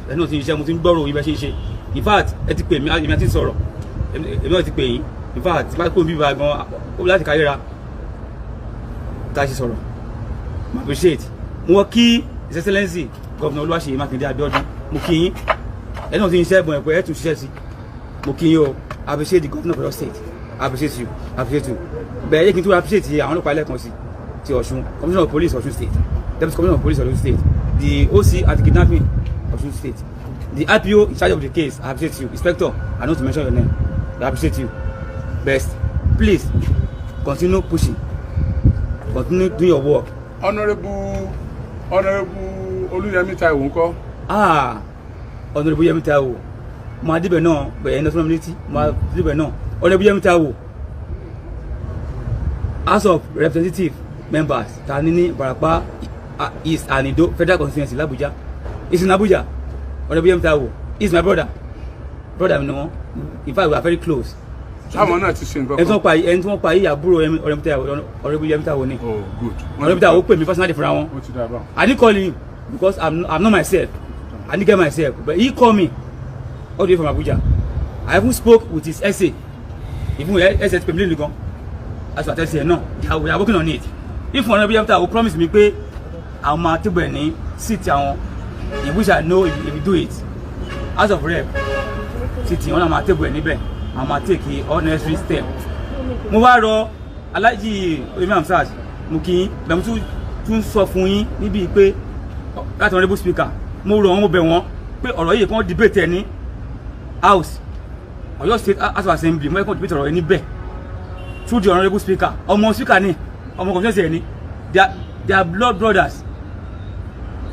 B: ẹ̀ náà ti ń ṣiṣẹ́ mo ti ń gbọ́rọ̀ ibẹ̀ ṣe ń ṣe in fact ẹ ti pè mí èmi àti sọ̀rọ̀ èmi náà ti pè yín in fact bá kó mi bá gan ó láti káríra tá a ṣe sọ̀rọ̀ mo appreciate mo kí his excellency Governor Olúwaṣeyì Mákindé Abíọ́dún mo kí yín ẹ náà ti ń ṣiṣẹ́ ẹ̀bùn ẹ̀pẹ́ ẹ̀ tún ṣiṣẹ́ sí mo kí yín o appreciate the governor of your state appreciate you bẹ́ẹ̀ yẹ kí n tún appreciate àwọn ọlọ́pàá ẹlẹ́kan sí ti Ọ̀ṣun commissioner of police Ọ̀ṣun state deputy commissioner of police Ọ̀ṣun state the OC anti-kidnapping Ọ̀ṣun state the IPO in charge of the case I appreciate you inspector I don't mention your name I appreciate you best please continue pushing continue doing your work.
A: Honourable Olúyẹmí Táíwò ńkọ́.
B: Honourable Yẹmí Táíwò máa débẹ̀ náà bẹ̀rẹ̀ ẹni ọ̀sán létí máa débẹ̀ náà Honourable Yẹmí Táíwò House of Representative members ta ní Ìbàràpá East and Ido Federal Constituency l'Abuja is in Abuja. Honourable Yẹmí Táíwò is my brother mi ni wọn in fact we are very close.
A: Sáwọn náà ti ṣe nǹkan kan.
B: ẹni tí wọ́n pa yìí àbúrò Honourable Yẹmí Táíwò ni.
A: Oh good.
B: Honourable Táíwò pè mí personally fúnra wọn.
A: Ó ti dà báwọn.
B: I didn't call him because I'm not myself. I didn't get myself but he called me all the way from Abuja. I even spoke with his essay even essay ti pè mí lẹ́nu gan as for essay náà we are working on it. If Honourable Yẹmí Táíwò promise me pé àwọn máa tẹ́gbọ̀ ẹ̀ ní seat àwọn in which I know if we do it House of Rep city wọn náà máa tẹ́gbọ̀ ẹ̀ níbẹ̀ àwọn máa take all necessary step. Mo wá rọ Alhaji Oyemi Hamzat mo kí yín bẹ́ẹ̀ mo tún sọ fún yín níbi pé láti honourable speaker mo rọ wọn mo bẹ̀ wọ́n pé ọ̀rọ̀ yìí kàn debate ẹ̀ ní house Ọ̀yọ́ state House of Assembly mo yẹ kàn debate ọ̀rọ̀ yìí níbẹ̀ through the honourable speaker ọmọ speaker ni ọmọ constituency ẹ̀ ni they are blood brothers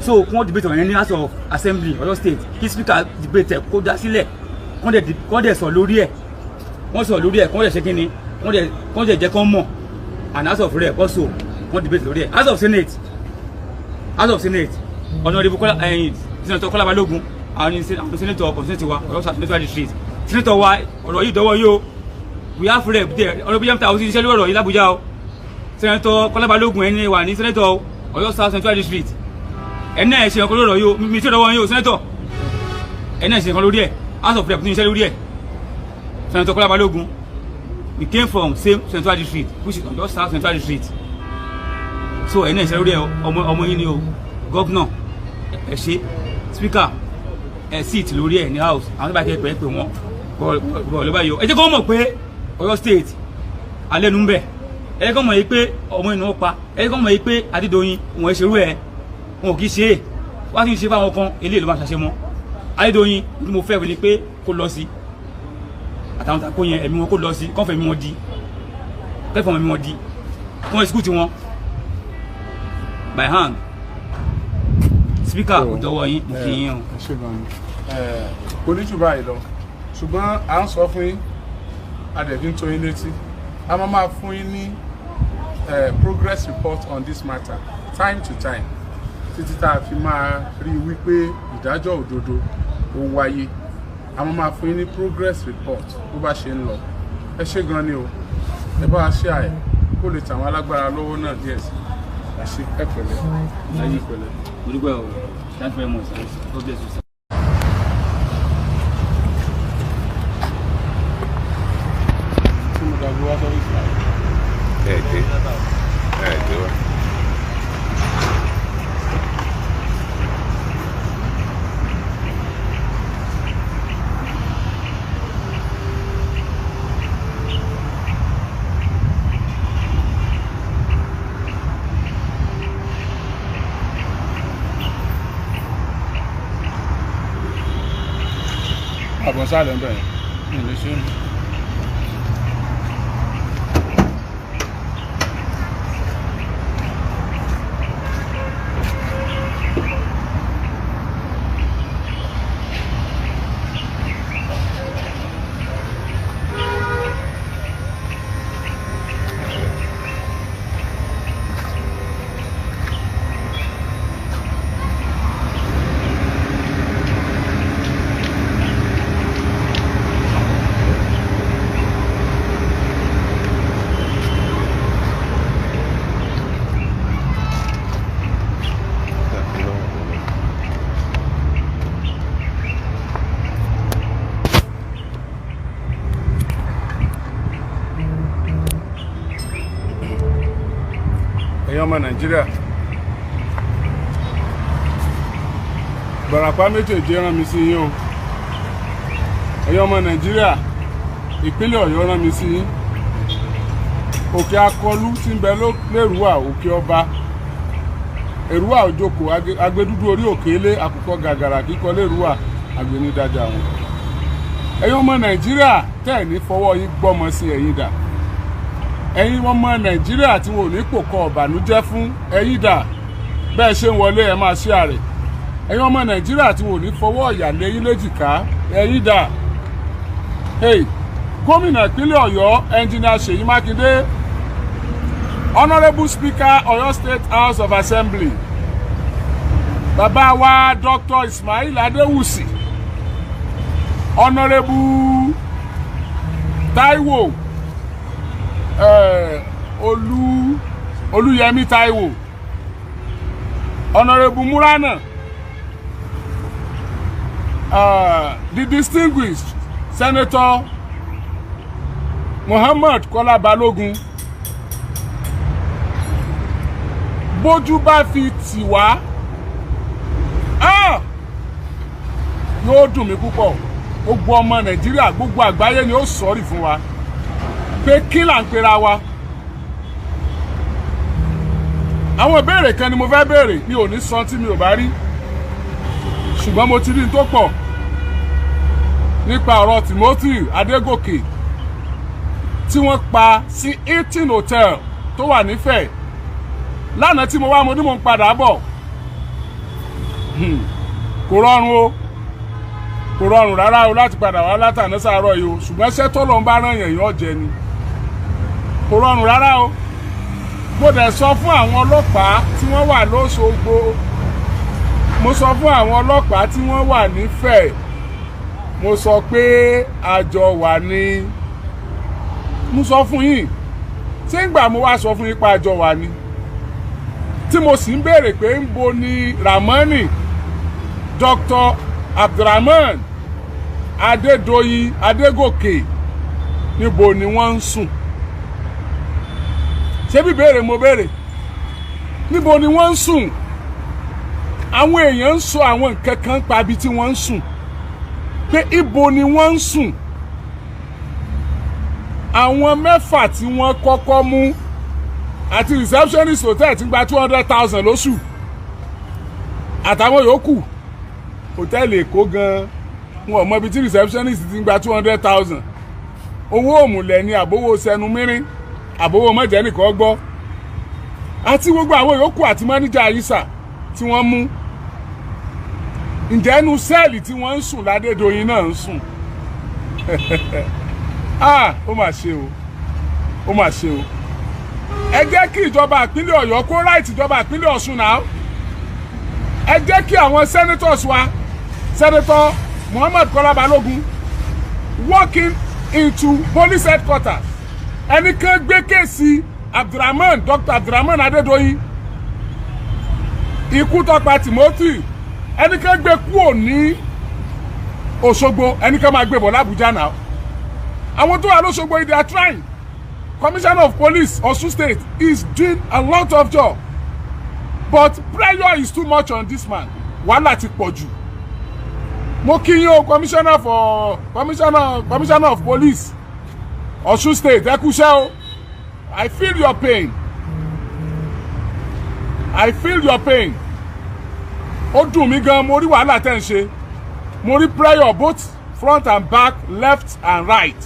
B: so kàn debate ọ̀rọ̀ yẹn ní House of Assembly Ọ̀yọ́ state kí speaker debate ẹ̀ kó dá sílẹ̀ kàn dẹ̀ sọ lórí ẹ̀ wọ́n sọ lórí ẹ̀ kàn dẹ̀ ṣe kí ni kàn dẹ̀ jẹ́ kán mọ̀ and House of Rep also kàn debate lórí ẹ̀ House of Senate Honourable Senator Kọ́lá Balógun àwọn senator constituency wa Ọ̀yọ́ senatorial district senator wa ọ̀rọ̀ yìí dọ́wọ́ yìí o we have rep there Honourable Yẹmí Táíwò ti ṣiṣẹ́ lórí ọ̀rọ̀ yìí l'Abuja o Senator Kọ́lá Balógun ẹni wà ní senator Ọ̀yọ́ South senatorial district ẹni náà ṣe nǹkan lórí ọ̀rọ̀ yìí o mi tí ó dọ́wọ́ yìí o senator ẹni náà ṣe nǹkan lórí ẹ̀ House of Rep ti ṣiṣẹ́ lórí ẹ̀ Senator Kọ́lá Balógun we came from same senatorial district which is Ọ̀yọ́ South senatorial district so ẹni náà ṣe lórí ẹ̀ ọmọ yìí ni o governor ẹ ṣe speaker ẹ seat lórí ẹ ní house àwọn tó bá kẹ́ pé wọ́n bọ̀ ló bá yọ ẹ jẹ́ kó mọ̀ pé Ọ̀yọ́ state alẹ́ nu ń bẹ̀ ẹ jẹ́ kó mọ̀ yìí pé ọmọ inú pa ẹ jẹ́ kó mọ̀ yìí pé Adédoyin wọn ṣerú ẹ wọn kì í ṣe é wá sí ṣe fáwọn kan eléyìí ló máa ṣàṣe mọ́ Adédoyin ní mo fẹ́ ni pé kó lọ sí àtàwọn tàkó yẹn ẹ̀mí wọn kó lọ sí kọ́fẹ̀ mi wọn di kẹ́fọ̀ mi wọn di kọ́ ẹ̀sìkú ti wọn by hand speaker ọ̀dọ́wọ́ yín mo fi yín o.
A: kò ní jù báyìí lọ ṣùgbọ́n à ń sọ fún yín adẹ̀bí ń tó yín létí a máa fún yín ní progress report on this matter time to time títí tá a fi máa rí i wípé ìdájọ́ òdodo ó wáyé a máa fún yín ní progress report bó bá ṣe ń lọ ẹ ṣé gan ni o ẹ bá wa ṣe àyè kó lè tàwọn alágbára lọ́wọ́ náà díẹ̀ sí ẹ ṣé ẹ pẹ̀lẹ́ ẹ pẹ̀lẹ́.
B: Thank you very much. God bless you, sir.
C: wá sọ́fíìsì náà.
D: ẹ̀ẹ́dẹ́ wá.
C: Àbọ̀nsálẹ̀ ń bẹ̀rẹ̀ ní ilé ṣe ń bẹ̀. Ẹ̀yin ọmọ Nàìjíríà, Ìbàràpá méjèèjì rán mi sí yín o. Ẹ̀yin ọmọ Nàìjíríà, ìpínlẹ̀ Ọ̀yọ́ rán mi sí yín. Òkè Akọlú tí ń bẹ lérúwà Òkè Ọba, Èrúwà Òjòkó, Agbédúdú orí òkè ilé, àkùkọ gàgàrà kíkọ lérúwà àgbénídájà wọn. Ẹ̀yin ọmọ Nàìjíríà tẹ́ ní fọwọ́ yín gbọ́mọ sí ẹ̀yin dà. Ẹ̀yin ọmọ Nàìjíríà tí wọn ò ní pò kọ ọ̀bànújẹ́ fún ẹ̀yin dà, bẹ́ẹ̀ ṣe ń wọlé ẹ máa ṣe àrẹ̀. Ẹ̀yin ọmọ Nàìjíríà tí wọn ò ní fọwọ́ ọ̀yà lé yín léjìká ẹ̀yin dà. Gómìnà ìpínlẹ̀ Ọ̀yọ́ Engineer Ṣèyí Mákindé, Honourable Speaker Ọ̀yọ́ State House of Assembly, bàbá wa Dr. Ismail Adéwùsì, Honourable Táíwò Olúyẹmí Táíwò, Honourable Murana, the distinguished Senator Muhammad Kọ́lá Balógun. Bójú bá fi tì wá, yóò dùn mí púpọ̀. Gbogbo ọmọ Nàìjíríà, gbogbo àgbáyé ni ó sọ̀rí fún wa pé kí là ń pera wa. Àwọn ìbéèrè kan ni mo fẹ́ béèrè, mi ò ní sọ tí mi ò bá rí, ṣùgbọ́n mo ti rí n tó pọ̀ nípa ọ̀rọ̀ Timothy Adégòkè tí wọ́n pa sí Hilton Hotel tó wà nífẹ̀ẹ́. Lánàá tí mo wá mo ní mo ń padà bọ̀, kò rọrùn o, kò rọrùn rárá o láti padà wá látàná sàárọ̀ yìí o, ṣùgbọ́n iṣẹ́ tó lọ ń bá rán yẹn yóò jẹ ni. Kò rọrùn rárá o. Mo dẹ̀ sọ fún àwọn ọlọ́pàá tí wọ́n wà lóṣogbo, mo sọ fún àwọn ọlọ́pàá tí wọ́n wà nífẹ̀ẹ́, mo sọ pé àjọ wà ní, mo sọ fún yín, ṣé ń gbà mo wá sọ fún yín pa àjọ wà ní, tí mo sì ń béèrè pé ń bo ni Ramani, Dr. Abdulrahman Adédoyin Adégòkè, níbo ni wọ́n ń sùn? Ṣé bí béèrè mo béèrè, níbo ni wọ́n ń sùn? Àwọn èèyàn ń sọ àwọn nǹkan kan pa ibi tí wọ́n ń sùn, pé ibo ni wọ́n ń sùn. Àwọn mẹ́fà tí wọ́n kọ́kọ́ mú àti receptionist hotel ti gba 200,000 lóṣù, àtàwọn yòókù hòtẹ́ẹ̀lì Èkó gan wọn ò mọ ibi tí receptionist ti gba 200,000. Owó òmùlẹ̀ ni àbówó sẹnu mìírín, àbówó mọ̀jẹ́ nìkan gbọ́, àti gbogbo àwọn yòókù àti manager Ayisa tí wọ́n mú. Ǹjẹ́ inú sẹ́ẹ̀lì tí wọ́n ń sùn l'Adédoyin náà ń sùn? Ó mà ṣe o, ó mà ṣe o. Ẹ jẹ́ kí ìjọba ìpínlẹ̀ Ọ̀yọ́ kó ráìtì ìjọba ìpínlẹ̀ Ọ̀ṣun náà. Ẹ jẹ́ kí àwọn senators wa, Senator Muhammad Kọ́lá Balógun, walking into police headquarters, ẹnìkan gbé kéèsì Abdulrahman, Dr. Abdulrahman Adédoyin, ikú tó pa Timothy, ẹnìkan gbé kúrò ní Òṣogbo, ẹnìkan máa gbé bọ̀ l'Àbújá náà. Àwọn tó wà l'Óṣogbo, they are trying. commissioner of police Osun State is doing a lot of job, but pressure is too much on this man. Wàhálà ti pọ̀ jù. Mo kí yín o commissioner of police Osun State, ẹ kú iṣẹ́ o. I feel your pain. I feel your pain. Ó dùn mí gan, mo rí wàhálà tẹ́ ń ṣe. Mo rí pressure both front and back, left and right.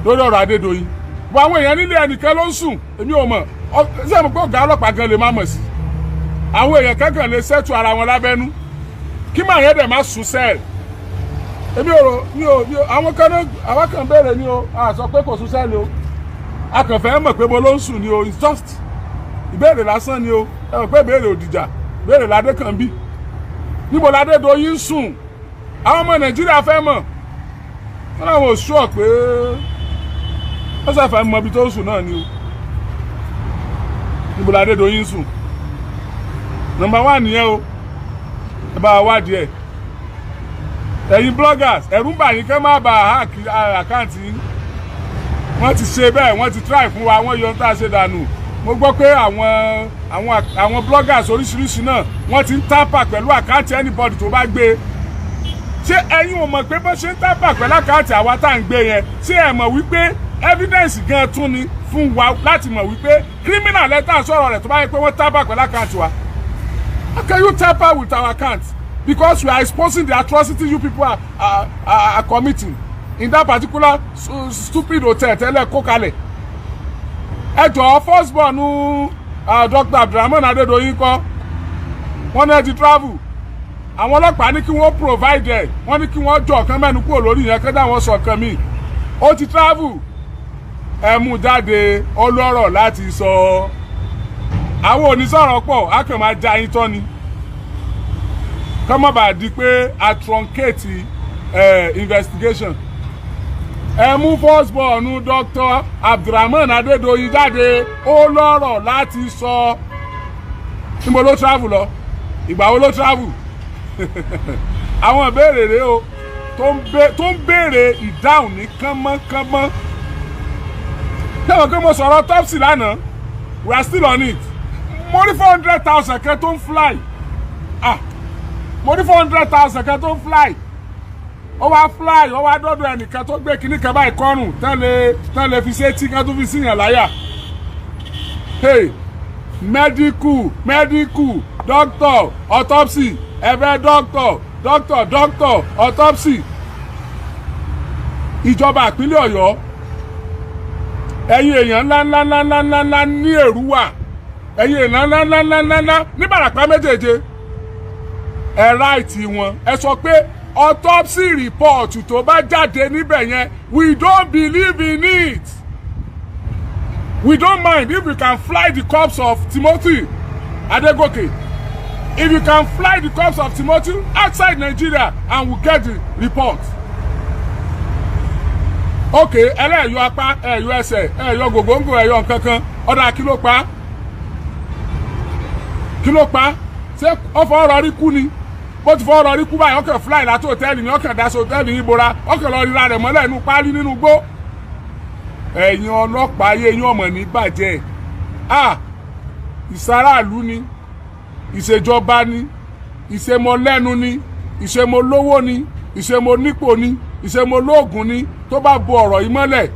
C: Lórí ọ̀rọ̀ Adédoyin. Bọ̀ àwọn èèyàn nílé ẹnìkan ló ń sùn, èmi ò mọ̀. Ṣé mo gbọ́ ọ̀gá ọlọ́pàá gan lè má mọ̀ sí? Àwọn èèyàn kankan lè ṣẹ́tù ara wọn lábẹ́nú. Kí màá yẹn dẹ̀ má sùn sẹ́ẹ̀lì. Èmi ò rò mi ò àwọn kan béèrè ni o, a sọ pé kò sùn sẹ́ẹ̀lì o. A kàn fẹ́ mọ̀ pé mo ló ń sùn ni o, it's just ìbéèrè lásán ni o. Ẹ mọ̀ pé ìbéèrè òdìjà, ìbéèrè ládé kan bí. Níbo l'Adédoyin ń sùn? Àwọn ọmọ Nàìjíríà fẹ́ mọ̀. Wọ́n láwọn ò sọ pé wọ́n sàfẹ́ mọ ibi tó ń sùn náà ni o. Níbo l'Adédoyin ń sùn? Number 1 nìyẹn o. Ẹ bá wa wádìí ẹ̀. Ẹ̀yin bloggers, ẹ̀rù ń bà yín kẹ́ má bà hack àkáǹtì yín. Wọ́n ti ṣe bẹ́ẹ̀, wọ́n ti try fún wa, wọ́n yọ ohun tá a ṣe dànù. Mo gbọ́ pé àwọn bloggers oríṣiríṣi náà wọ́n ti ń tápà pẹ̀lú àkáǹtì anybody tó bá gbé. Ṣé ẹ̀yin ò mọ̀ pé bó ṣe ń tápà pẹ̀lú àkáǹtì àwa tá à ń gbé yẹn? Ṣé ẹ mọ̀ wípé evidence gan tún ni fún wa láti mọ̀ wípé criminal letter sọ̀rọ̀ rẹ̀ tó bá yẹ pé wọ́n tápà pẹ̀lú àkáǹtì wa? How can you tamper with our account? Because we are exposing the atrocity you people are committing in that particular stupid hotel tẹ́lẹ̀ kó kalẹ̀. Ẹ jọ̀ọ́ firstborn Dr. Abdulrahman Adédoyin kọ́ wọ́n náà ti travel. Àwọn ọlọ́pàá ní kí wọ́n provide ẹ̀, wọ́n ní kí wọ́n jọ ọ̀kan mẹ́nu kúrò lórí yẹn kẹ́dá wọn sọ ọ̀kan míì. Ó ti travel. Ẹ mú jáde ọlọ́rọ̀ láti sọ. Àwọn onísọ̀rọ̀ pọ̀ á kàn máa ja yín tán ni. Kọ́ mọ́ bá di pé a truncate investigation. Ẹ mú firstborn Dr. Abdulrahman Adédoyin jáde ó lọ́rọ̀ láti sọ. Níbo ló travel lọ? Ìgbà wo ló travel? Àwọn ìbéèrè rèé o tó ń béèrè ìdáhùn ní kánmọ́kánmọ́. Tẹ́wọ̀n pé mo sọ̀rọ̀ autopsy lánàá, we are still on it. Mo rí 400,000 kan tó ń fly. Mo rí 400,000 kan tó ń fly. Ó wá fly, ó wá dọ́dọ̀ ẹnìkan tó gbé kinní kan báyìí kọ́rùn tán lè fi sétí kan tó fi síyàn láyà. Hey, medical, doctor, autopsy, ẹ̀fẹ̀ doctor, autopsy. Ìjọba ìpínlẹ̀ Ọ̀yọ́, ẹ̀yin èèyàn ńlá ní Èrúwà, ẹ̀yin èèyàn ńlá ní Bàràpá méjèèje. Ẹ ráìtì wọn, ẹ sọ pé autopsy report tó bá jáde níbẹ̀ yẹn, we don't believe in it. We don't mind if we can fly the corpse of Timothy Adegoke. If you can fly the corpse of Timothy outside Nigeria and we get the report. Okay, ẹlẹ́yọ̀ apá, ẹ̀yọ̀ ẹsẹ̀, ẹ̀yọ̀ gògóńgò, ẹ̀yọ̀ nkankan, ọ̀dà kí ló pa? Kí ló pa? Ṣé ó fọ́ ọ̀rọ̀ rí kú ni? Bó ti fọ́ ọ̀rọ̀ rí kú báyìí, ọkàn fly láti hòtẹ́ẹ̀lì ni, ọkàn daṣọ hòtẹ́ẹ̀lì yìí bora, ọkàn lọ ríra rẹ̀ mọ́lẹ̀ inú páálí nínú igbó. Ẹ̀yin ọlọ́pàá ayé yín ọmọ ní bàjẹ́. Ìsaráàlú ni, ìṣèjọba ni, ìṣemọlẹ́nu ni, ìṣemọlówó ni, ìṣemọnípò ni, ìṣemọlóògùn ni, tó bá bo ọ̀rọ̀ yìí mọ́lẹ̀.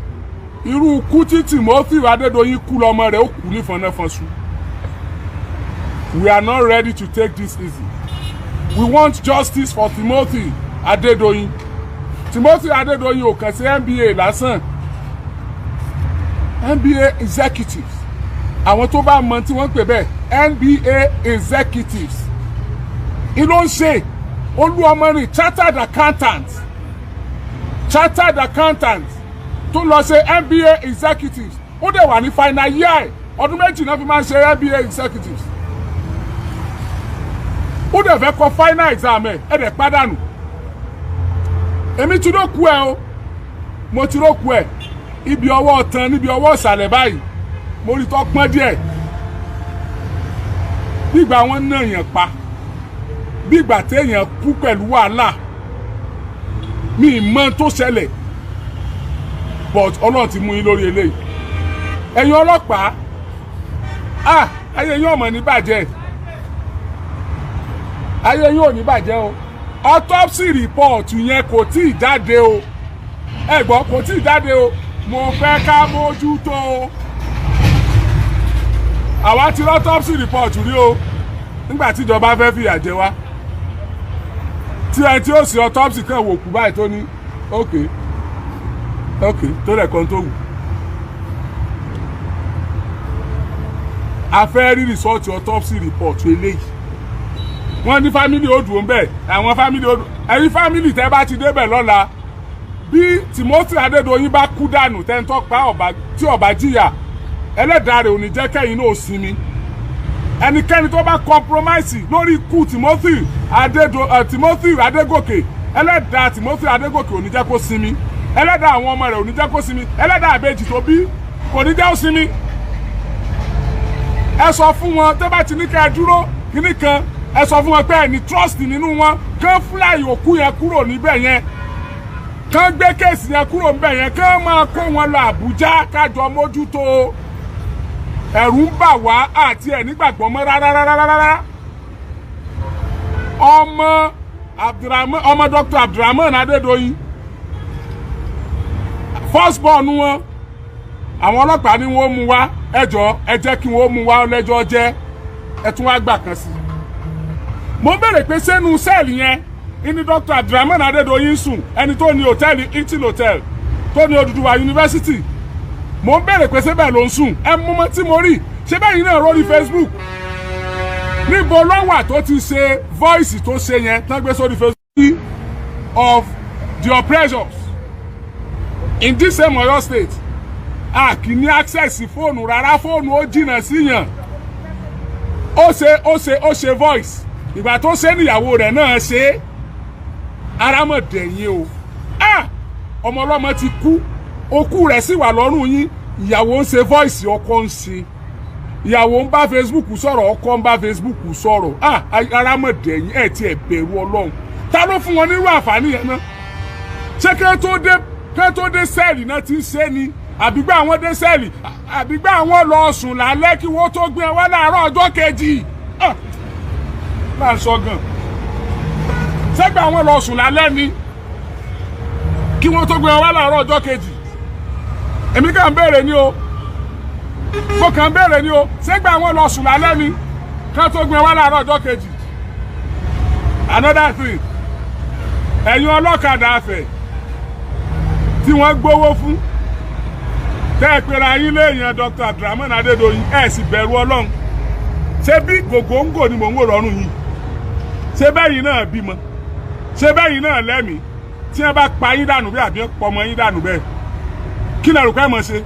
C: Irú ikú tí Timothy Adédoyin kú lọ́mọ rẹ̀ ó kú ní fọnáfọnṣu. We are not ready to take this easy. We want justice for Timothy Adédoyin. Timothy Adédoyin ò kàn sí MBA lásán. NBA executives. Àwọn tó bá mọ tí wọ́n pè bẹ́ẹ̀ NBA executives. Ìlú ń ṣe Olúọmọrin chartered accountant tó lọ ṣe MBA executives. Ó dẹ̀ wà ní final year ọdún méjì náà fi máa ń ṣe MBA executives. Ó dẹ̀ fẹ́ kọ final exam ẹ̀ dẹ̀ pàdánù. Èmi ti rókù ẹ o, mo ti rókù ẹ. Ibi ọwọ́ ọ̀tàn níbi ọwọ́ ìsàlẹ̀ báyìí mo rí tó pọ́n díẹ̀. Bí ìgbà wọn náà yàn pa, bí ìgbà téèyàn kú pẹ̀lú wàhálà, mi ì mọ̀ tó ṣẹlẹ̀, but Ọlọ́run ti mú yín lórí eléyìí. ẹ̀yin ọlọ́pàá ayé yín ọmọ ní bàjẹ́ ayé yín ò ní bàjẹ́ o autopsy report yẹn kò tí ì jáde o ẹ gbọ́ kò tí ì jáde o mo fẹ́ ká mójútó o àwa ti rí autopsy report rí o nígbà tí ìjọba fẹ́ fìyà jẹ wá tí ẹ tí ó sì autopsy kan wò kú báyìí tó ní ok tó lẹ̀ kan tó wù a fẹ́ rí result autopsy report eléyìí wọ́n ní family ó dùn bẹ́ẹ̀ àwọn family ó dùn ẹ̀yin family tẹ́ bá ti débẹ̀ lọ́la bí Timothy Adédoyin bá kú dànù tẹ́ńtọ́ pa tí ọba jìyà ẹlẹ́dàá rẹ̀ ò ní jẹ́ kẹ́yìn náà sinmi ẹnikẹ́ni tó bá compromise lórí ikú Timothy Adégòkè ẹlẹ́dàá Timothy Adégòkè ò ní jẹ́ kó sinmi ẹlẹ́dàá àwọn ọmọ rẹ̀ ò ní jẹ́ kó sinmi ẹlẹ́dàá àbẹ́jì tó bí kò ní jẹ́ ó sinmi ẹ sọ fún wọn tó bá ti ní ká ẹ dúró kíní kan ẹ sọ fún wọn pé ẹ ní trust nínú wọn kán fúláì òkú yẹn kúrò níbẹ̀ yẹn kán gbé kéèsì yẹn kúrò níbẹ̀ yẹn kán máa kó wọn lọ Àbújá kájọ mójútó ẹ̀rù ń bà wá àti ẹ̀ nígbàgbọ́ mọ́ rárá ọmọ Dr. Abdulrahman Adédoyin first born wọn àwọn ọlọ́pàá ní wọ́n mú wá ẹjọ́ ẹ jẹ́ kí wọ́n mú wá lẹ́jọ́ jẹ́ ẹ tún wá gbà kan sí mo béèrè pé sẹ́nu sẹ́ẹ̀lì yẹn ní Dr. Abdulrahman Adédoyin sùn ẹni tó ní hòtẹ́ẹ̀lì Hilton Hotel tó ní Odùduwà University mo ń béèrè pé sẹ́bẹ̀ ló ń sùn ẹ mú mọ́ tí mo rí ṣé bẹ́ẹ̀ yìí náà lórí Facebook níbo ló wà tó ti ṣe voice tó ṣe yẹn tán gbé sórí Facebook of the oppressors in this same Oyo State a kì í ní access fóònù rárá fóònù ó jìnnà síyàn ó ṣe voice ìgbà tó ṣe níyàwó rẹ̀ náà ṣe arámọ̀dẹ̀yìn o ọmọ ọlọ́mọ ti kú okú rẹ̀ sì wà lọ́rùn yín ìyàwó ń ṣe voice ọkọ ń ṣe ìyàwó ń bá Facebook sọ̀rọ̀ ọkọ ń bá Facebook sọ̀rọ̀ arámọ̀dẹ̀yìn ẹ̀ tí ẹ̀ bẹ̀rù Ọlọ́run ta ló fún wọn nírú àǹfààní yẹn náà ṣé kí tó dé sẹ́ẹ̀lì náà ti ń ṣe ni àbígbà àwọn dé sẹ́ẹ̀lì àbígbà àwọn lọ sùn lálẹ́ kí wọ́n tó gbé wá láàárọ̀ ọjọ́ kejì náà sọ gan ṣẹ́gbà àwọn lọ sùn lálẹ́ ni kí wọ́n tó gbé wá láàárọ̀ ọjọ́ kejì èmi kàn béèrè ni o mo kàn béèrè ni o ṣẹ́gbà àwọn lọ sùn lálẹ́ ni kí wọ́n tó gbé wá láàárọ̀ ọjọ́ kejì another thing ẹ̀yin ọlọ́kadà afẹ́ tí wọ́n gbowó fún tẹ́ ẹ pera yín léèyàn Dr. Abdulrahman Adédoyin ẹ̀ sì bẹ̀rù Ọlọ́run ṣé bí gògóńgò ni mò ń wò lọ́rùn yìí ṣé bẹ́yìn náà bímọ ṣé bẹ́yìn náà lẹ́mìí tí wọ́n bá pa yín dànù bí àbí pọmọ yín dànù bẹ́ẹ̀ kí lẹ rò pé mọ̀ ṣe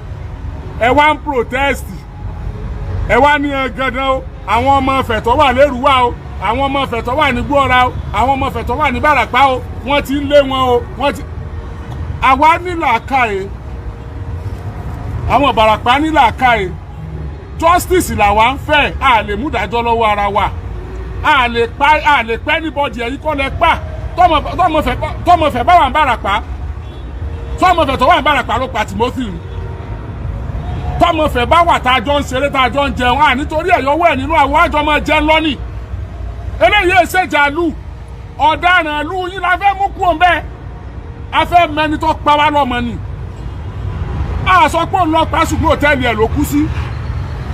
C: ẹ wá ń protest ẹ wá ní gandan o àwọn ọmọ fẹ̀tọ́ wà lérúwà o àwọn ọmọ fẹ̀tọ́ wà ní gbọ́ra o àwọn ọmọ fẹ̀tọ́ wà ní bàràpá o wọ́n ti ń lé wọn o wọ́n ti àwa nílò àkàyè àwọn bàràpá nílò àkàyè justice làwa ń fẹ́ a lè mú ìdájọ́ lọ́wọ́ ara wa a lè pẹ́ anybody ẹ̀yìn kọ́ lẹ pa tọ́mọ fẹ́ bá wà ń bàràpá tọ́mọ fẹ́ tó wà ń bàràpá ló pa Timothy tọ́mọ fẹ́ bá wà tá a jọ ń ṣeré tá a jọ ń jẹun nítorí ẹ̀yọ́wọ́ ẹ̀ nínú àwọn àjọ máa jẹun lọ́nìí eléyìí ṣèjà lù ọ̀daràn lù yín la fẹ́ mú kú òun bẹ́ẹ̀ a fẹ́ mẹni tó pa wá lọ́mọ ni a sọ pé òun lọ pa ṣùgbọ́n òtẹ́ẹ̀lì ẹ̀ ló kú sí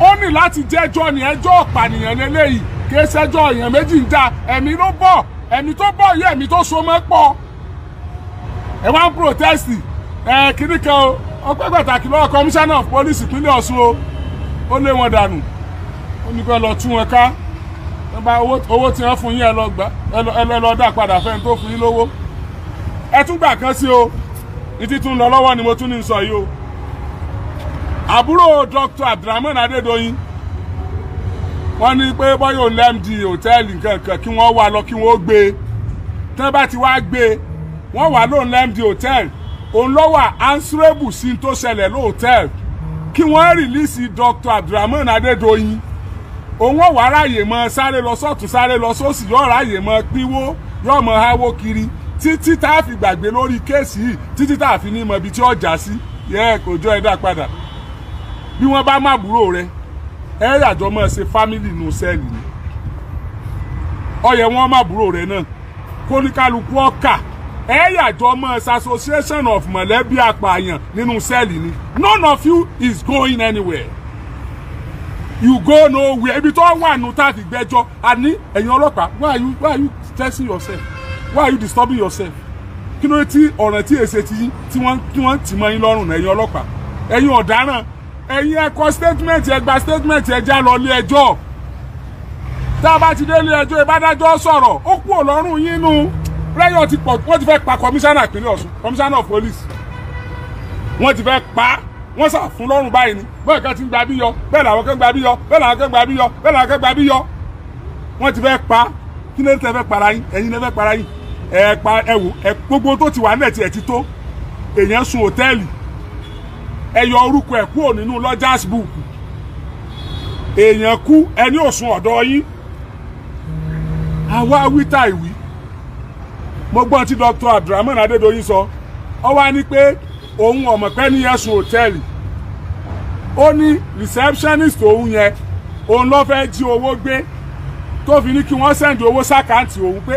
C: ó ní láti jẹ́jọ́ ní ẹjọ́ ọ̀pànìyàn lélẹ́yìí kì í ṣẹjọ́ èèyàn méjì ń da ẹ̀mí ló bọ̀ ẹ̀mí tó bọ̀ yé ẹ̀mí tó so mọ́ pọ̀ ẹ wá ń protest kìíní kan o ọpẹ́ pàtàkì lọ́wọ́ commissioner of police ìpínlẹ̀ Ọ̀ṣun o ó lé wọn dànù ó ní kó lọ tú wọn ká owó tí wọ́n fún yín ẹ lọ gbà ẹ lọ dá padà fẹ́ni tó fún yín lówó ẹ tún gbà kan sí o ní títún lọ lọ́wọ́ ni mo tún ní sọ yìí o àbúrò Dr. Abdulrahman Adédoyin wọ́n ní pé bọ́yọ̀ lẹ́mdì hòtẹ́ẹ̀lì nǹkan kí wọ́n wá lọ kí wọ́n gbé tí wọ́n bá ti wá gbé wọ́n wà lóun lẹ́mdì hòtẹ́ẹ̀lì òun ló wà answerable sí tó ṣẹlẹ̀ lóòtẹ́ẹ̀lì kí wọ́n rìlíìsì Dr. Abdulrahman Adédoyin òun ó wá ráàyè mọ́ sáré lọ sọ́tún sáré lọ sósì yóò ráàyè mọ́ pínwó yóò mọ́ háwó kiri títí tá a fi gbàgbé lórí kéèsì yìí títí tá a fi ní mọ ibi tí ó já sí kò jọ ẹ̀dá padà bí wọ́n bá má búrò rẹ ẹ yàjọ máa ṣe family nù sẹ́ẹ̀lì ni ó yẹ wọ́n má búrò rẹ náà kóníkálukú ọkà ẹ yàjọ máa ṣe association of mọ̀lẹ́bí apààyàn nínú sẹ́ẹ̀lì ni none of you is going anywhere you go nowhere ibi tó wà nù tá a fi gbẹ́jọ́ àní ẹ̀yin ọlọ́pàá why are you stressing yourself why are you disturbing yourself kí ló tí ọ̀ràn tí èsè tí wọ́n tì mọ́ yín lọ́rùn náà ẹ̀yin ọlọ́pàá ẹ̀yin ọ̀daràn ẹ̀yin ẹ kọ statement ẹ gba statement ẹ já lọ ilé ẹjọ́ tá a bá ti dé ilé ẹjọ́ ìbádájọ́ sọ̀rọ̀ ó kú ọlọ́run yín nu rẹ́yọ̀ ti pọ̀ wọ́n ti fẹ́ pa komisanna ìpínlẹ̀ Ọ̀ṣun komisanna of police wọ́n ti fẹ́ pa wọ́n sà fún lọ́rùn báyìí ni bẹ́ẹ̀ kan ti ń gba bí yọ bẹ́ẹ̀ làwọn kan gba bí yọ bẹ́ẹ̀ làwọn kan gba bí yọ bẹ́ẹ̀ làwọn kan gba bí yọ wọ́n ti fẹ́ pa kí ló ń tẹ́ fẹ́ para yín ẹ̀yin lè fẹ́ para yín ẹ pa ẹ wò ẹ gbogbo tó ti wà nílẹ̀ tí ẹ ti tó èèyàn sun hòtẹ́ẹ̀lì ẹ yọ orúkọ ẹ kúrò nínú lodgers book èèyàn kú ẹni ò sun ọ̀dọ̀ yín àwa wíta ìwí mo gbọ́n tí Dr. Abdulrahman Adédoyin sọ ọ wá ní pé òun ọ̀mọ̀pẹ́ ní yẹn sun hòtẹ́ẹ̀lì ó ní receptionist òun yẹn òun ló fẹ́ jí owó gbé tó fi ní kí wọ́n sẹ́ndì owó sákàǹtì òun pé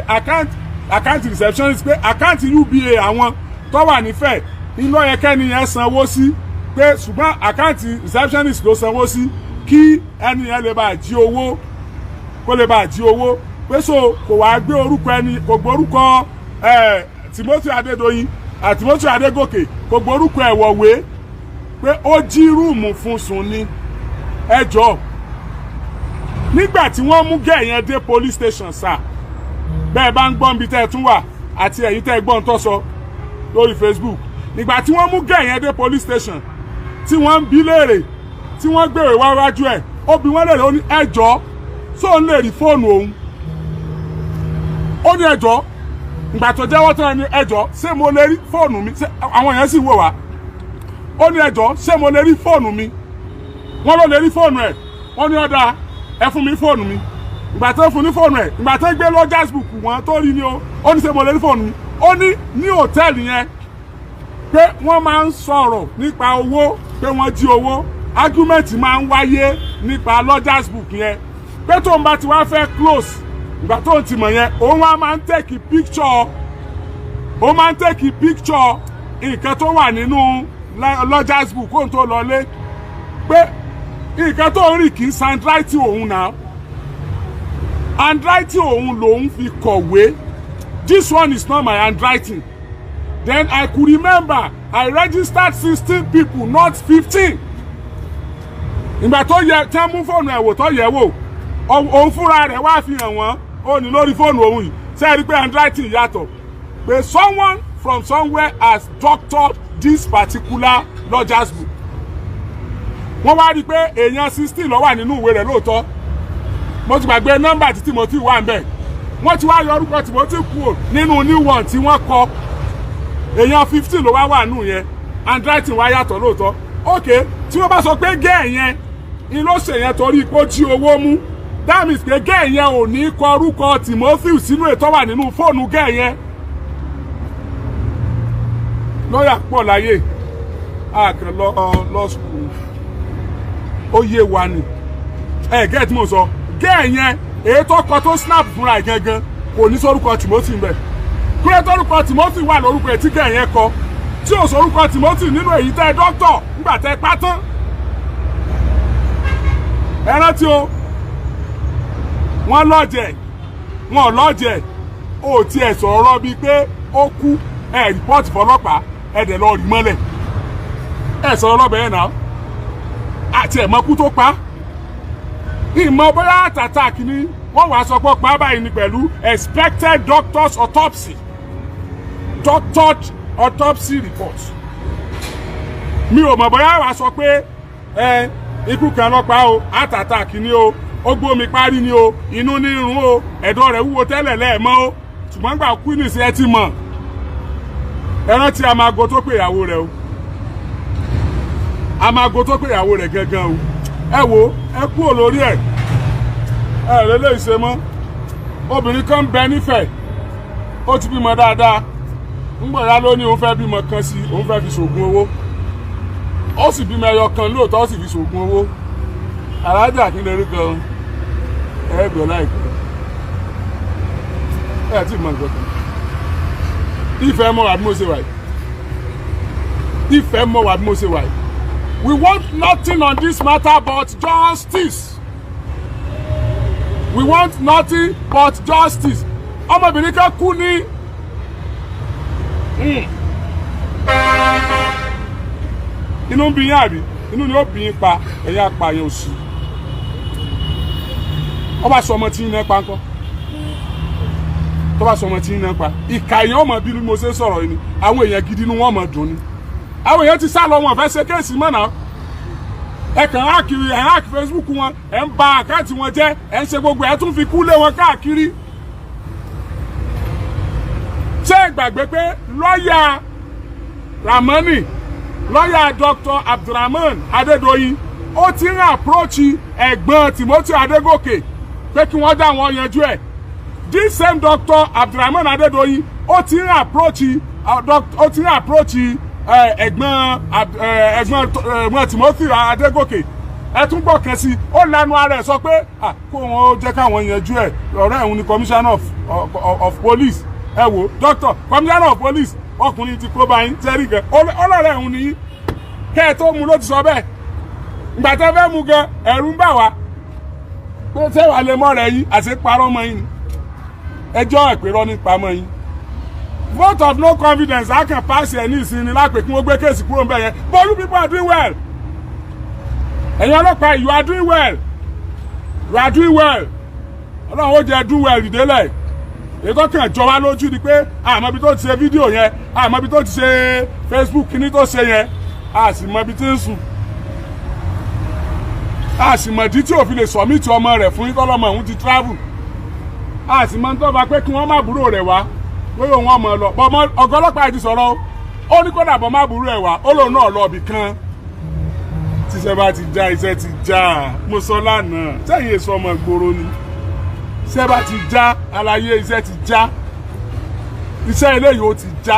C: àkáǹtì receptionist pé àkáǹtì UBA àwọn tó wà nífẹ̀ẹ́ inú ọ̀yẹ́kẹ́ni yẹn sanwó sí pé ṣùgbọ́n àkáǹtì receptionist ló sanwó sí kí ẹni yẹn lè bá jí owó kó lè bá jí owó pé so kò wá gbé orúkọ ẹni kò gbórúkọ Timothy Adédoyin àti Timothy Adégòkè kò gbórúkọ ẹ̀wọ̀wé pé ó jí rúùmù fún sùn ní ẹjọ́ nígbà tí wọ́n mú gẹ̀yẹn dé police station sá bẹ́ẹ̀ bá ń gbọ́n bí tẹ́ ẹ tún wà àti ẹ̀yin tẹ́ ẹ gbọ́n tó sọ lórí Facebook nígbà tí wọ́n mú gẹ̀yẹn dé police station tí wọ́n ń bi léèrè tí wọ́n gbèrè wá wájú ẹ̀ ó bi wọ́n léèrè ó ní ẹjọ́ tó ń lè rí fóònù òun ó ní ẹjọ́ ìgbà tó jẹ́wọ́ tán ní ẹjọ́ ṣé mo lè rí fóònù mi àwọn èèyàn sì wò wá ó ní ẹjọ́ ṣé mo lè rí fóònù mi wọ́n ló lè rí fóònù ẹ̀ wọ́n ní ọ̀dà ẹ fún mi fóònù mi ìgbà tó fún ní fóònù ẹ̀ ìgbà tó gbé lodgers book wọn tó rí ni ó ní ṣé mo lè rí fóònù mi ó ní hòtẹ́ẹ̀lì yẹn pé wọ́n máa ń sọ̀rọ̀ nípa owó pé wọ́n jí owó argument máa ń wáyé nípa lodgers book yẹn pé tó ń bá ti wá fẹ́ close ìgbà tó ń ti mọ̀ yẹn òun wá máa ń take picture nǹkan tó wà nínú lodgers book kóun tó lọlé pé nǹkan tó ń rì kì í handwriting òun náà handwriting òun lòun fi kọ̀wé this one is not my handwriting then I could remember I registered 16 people not 15 ìgbà tó yẹ tí wọ́n mú fóònù ẹ̀ wò tó yẹ wò òun fúnra rẹ̀ wá fi hàn wọ́n ó ní lórí fóònù òun yìí ṣe é rí pé handwriting yàtọ̀ pé someone from somewhere has doctored this particular lodgers book wọ́n wá rí i pé èèyàn 16 ló wà nínú ìwé rẹ̀ lóòótọ́ mo ti gbàgbé nọ́mbà tí Timothy wà ń bẹ̀ wọ́n ti wá yọ orúkọ Timothy kúrò nínú new one tí wọ́n kọ èèyàn 15 ló wà nù yẹn handwriting wá yàtọ̀ lóòótọ́ ok tí wọ́n bá sọ pé gẹ́ẹ̀ yẹn ni ló ṣe yẹn torí pé ó jí owó mú that means pé gẹ́ẹ̀ yẹn ò ní kọ orúkọ Timothy sínú ètò wà nínú fóònù gẹ́ẹ̀ yẹn lọ́yà pọ̀ láyé àkàn lọ sùkúl ó yé wa ni gẹ́ẹ̀ tí mo sọ gẹ́ẹ̀ yẹn èyí tó kọ tó snap fúnra ẹ̀ gangan kò ní sórúkọ Timothy mbẹ̀ kúrẹ́ tórúkọ Timothy wà lórúkọ ẹ̀ tí gẹ́ẹ̀ yẹn kọ tí ò sórúkọ Timothy nínú èyí tẹ́ dókítọ̀ nígbà tẹ́ pátán ẹ rántí o wọ́n lọ́jẹ̀ ó tiẹ̀ sọ̀rọ̀ bíi pé ó kú ẹ̀ rìpọ́ọ̀tì fọlọ́pàá ẹ̀ dẹ̀ lọ rí mọ́lẹ̀ ẹ̀ sọ̀rọ̀ lọ́bẹ̀ yẹn náà àti ẹ̀mọ́kú tó pa ìmọ̀ bóyá àtàtà kìíní wọ́n wàá sọ pé pa báyìí ni pẹ̀lú expected doctor's autopsy report mi ò mọ̀ bóyá wàá sọ pé ikú kan ló pa o àtàtà kìíní o ó gbómi parí ni o inú ní irun o ẹ̀dọ̀ rẹ̀ wúwo tẹ́lẹ̀ lẹ́ẹ̀mọ́ o ṣùgbọ́n gbà kú ní ìṣe ti mọ̀ ẹran tí a máa go tó pé ìyàwó rẹ̀ o a máa go tó pé ìyàwó rẹ̀ gangan o ẹ wo ẹ kú olórí ẹ lè lè ṣe mọ́ obìnrin kan bẹ nífẹ̀ẹ́ ó ti bímọ dáadáa ń gbọ̀dá lónìí òun fẹ́ bímọ kan sí òun fẹ́ fi ṣògùn owó ó sì bímọ ẹyọ kan lóòótọ́ ó sì fi ṣògùn owó alájà kí lórí kan ẹgbẹ́ láìpẹ́ ẹ̀ tí mọ̀ nǹkan kan ìfẹ́ mọ́ wà bí mo ṣe wà yìí ìfẹ́ mọ́ wà bí mo ṣe wà yìí we want nothing on this matter but justice we want nothing but justice ọmọbìnrin kan kú ní inú ń bí yín àbí inú ni ó bí yín pa ẹ̀yin apààyàn òsì ó bá sọ ọmọ tí yín náà pa ńkọ́ tó bá sọ ọmọ tí yín náà pa ìkà èèyàn ọmọ bí mo ṣe sọ̀rọ̀ yìí ni àwọn èèyàn gidi ni wọ́n mọ̀ dùn ni àwọn èèyàn ti sá lọ wọn fẹ́ ṣe kéèsì mọ́ náà ẹ kàn áàkiri ẹ̀ áàkì Facebook wọn ẹ̀ ń ba àkáǹtì wọn jẹ́ ẹ̀ ń ṣe gbogbo ẹ̀ tún fi kú lé wọn káàkiri ṣé ẹ gbàgbé pé lọ́ọ̀yà Ramani lọ́ọ̀yà Dr. Abdulrahman Adédoyin ó ti ń àpúròchì ẹ̀gbọ́n Timothy Adégòkè pé kí wọ́n dá wọn yanjú ẹ̀ this same Dr. Abdulrahman Adédoyin ó ti ń àpúròchì ẹ̀gbọ́n Timothy Adégòkè ẹ tún gbọ́ kan sí ó lanu ara ẹ̀ sọ pé kó wọn jẹ́ káwọn yanjú ẹ̀ ọ̀rẹ́ òun ni commissioner of police ẹ wò doctor commissioner of police ọkùnrin ti kó báyìí tẹ́rì gan ọlọ́rẹ̀ òun nìyí kẹ́ ẹ tó mú ló ti sọ bẹ́ẹ̀ ìgbà tẹ́ fẹ́ mú gan ẹ̀rù ń bà wá pé tẹ́wà lè mọ́ rẹ̀ yìí àti parọ́ mọ́ yìí ni ẹjọ́ ìpèrọ́ nípa mọ́ yìí vote of no confidence a kàn pass ẹ̀ ní ìsinmi lápè kí wọ́n gbé kéèsì kúrò ńbẹ̀ yẹn but you people are doing well ẹ̀yin ọlọ́pàá you are doing well you are doing well ọlọ́run ó jẹ́ do well ìdélẹ̀ ètò kan jọ wá lójú ni pé àmọ́ ibi tó ti ṣe fídíò yẹn àmọ́ ibi tó ti ṣe Facebook kíní tó ṣe yẹn a sì mọ ibi tí ń sùn a sì mọ ìdí tí òfin lè sọ̀mìtì ọmọ rẹ̀ fún ìtọ́lọ́mọ òun ti travel a sì mọ tó bá pé kí wọ́n má búrò rẹ̀ wá lórí òun ọmọ lọ bọ́ ọ̀gá ọlọ́pàá ti sọ̀rọ̀ ó ní kó dàbọ̀ má búrò ẹ̀ wá ó lòun náà lọ ibì kan tíṣẹ́ bá ti já iṣẹ́ ti já mo sọ lánàá sẹ́yìn èso ọmọ ìgboro ni iṣẹ́ bá ti já àlàyé iṣẹ́ ti já iṣẹ́ eléyìí ó ti já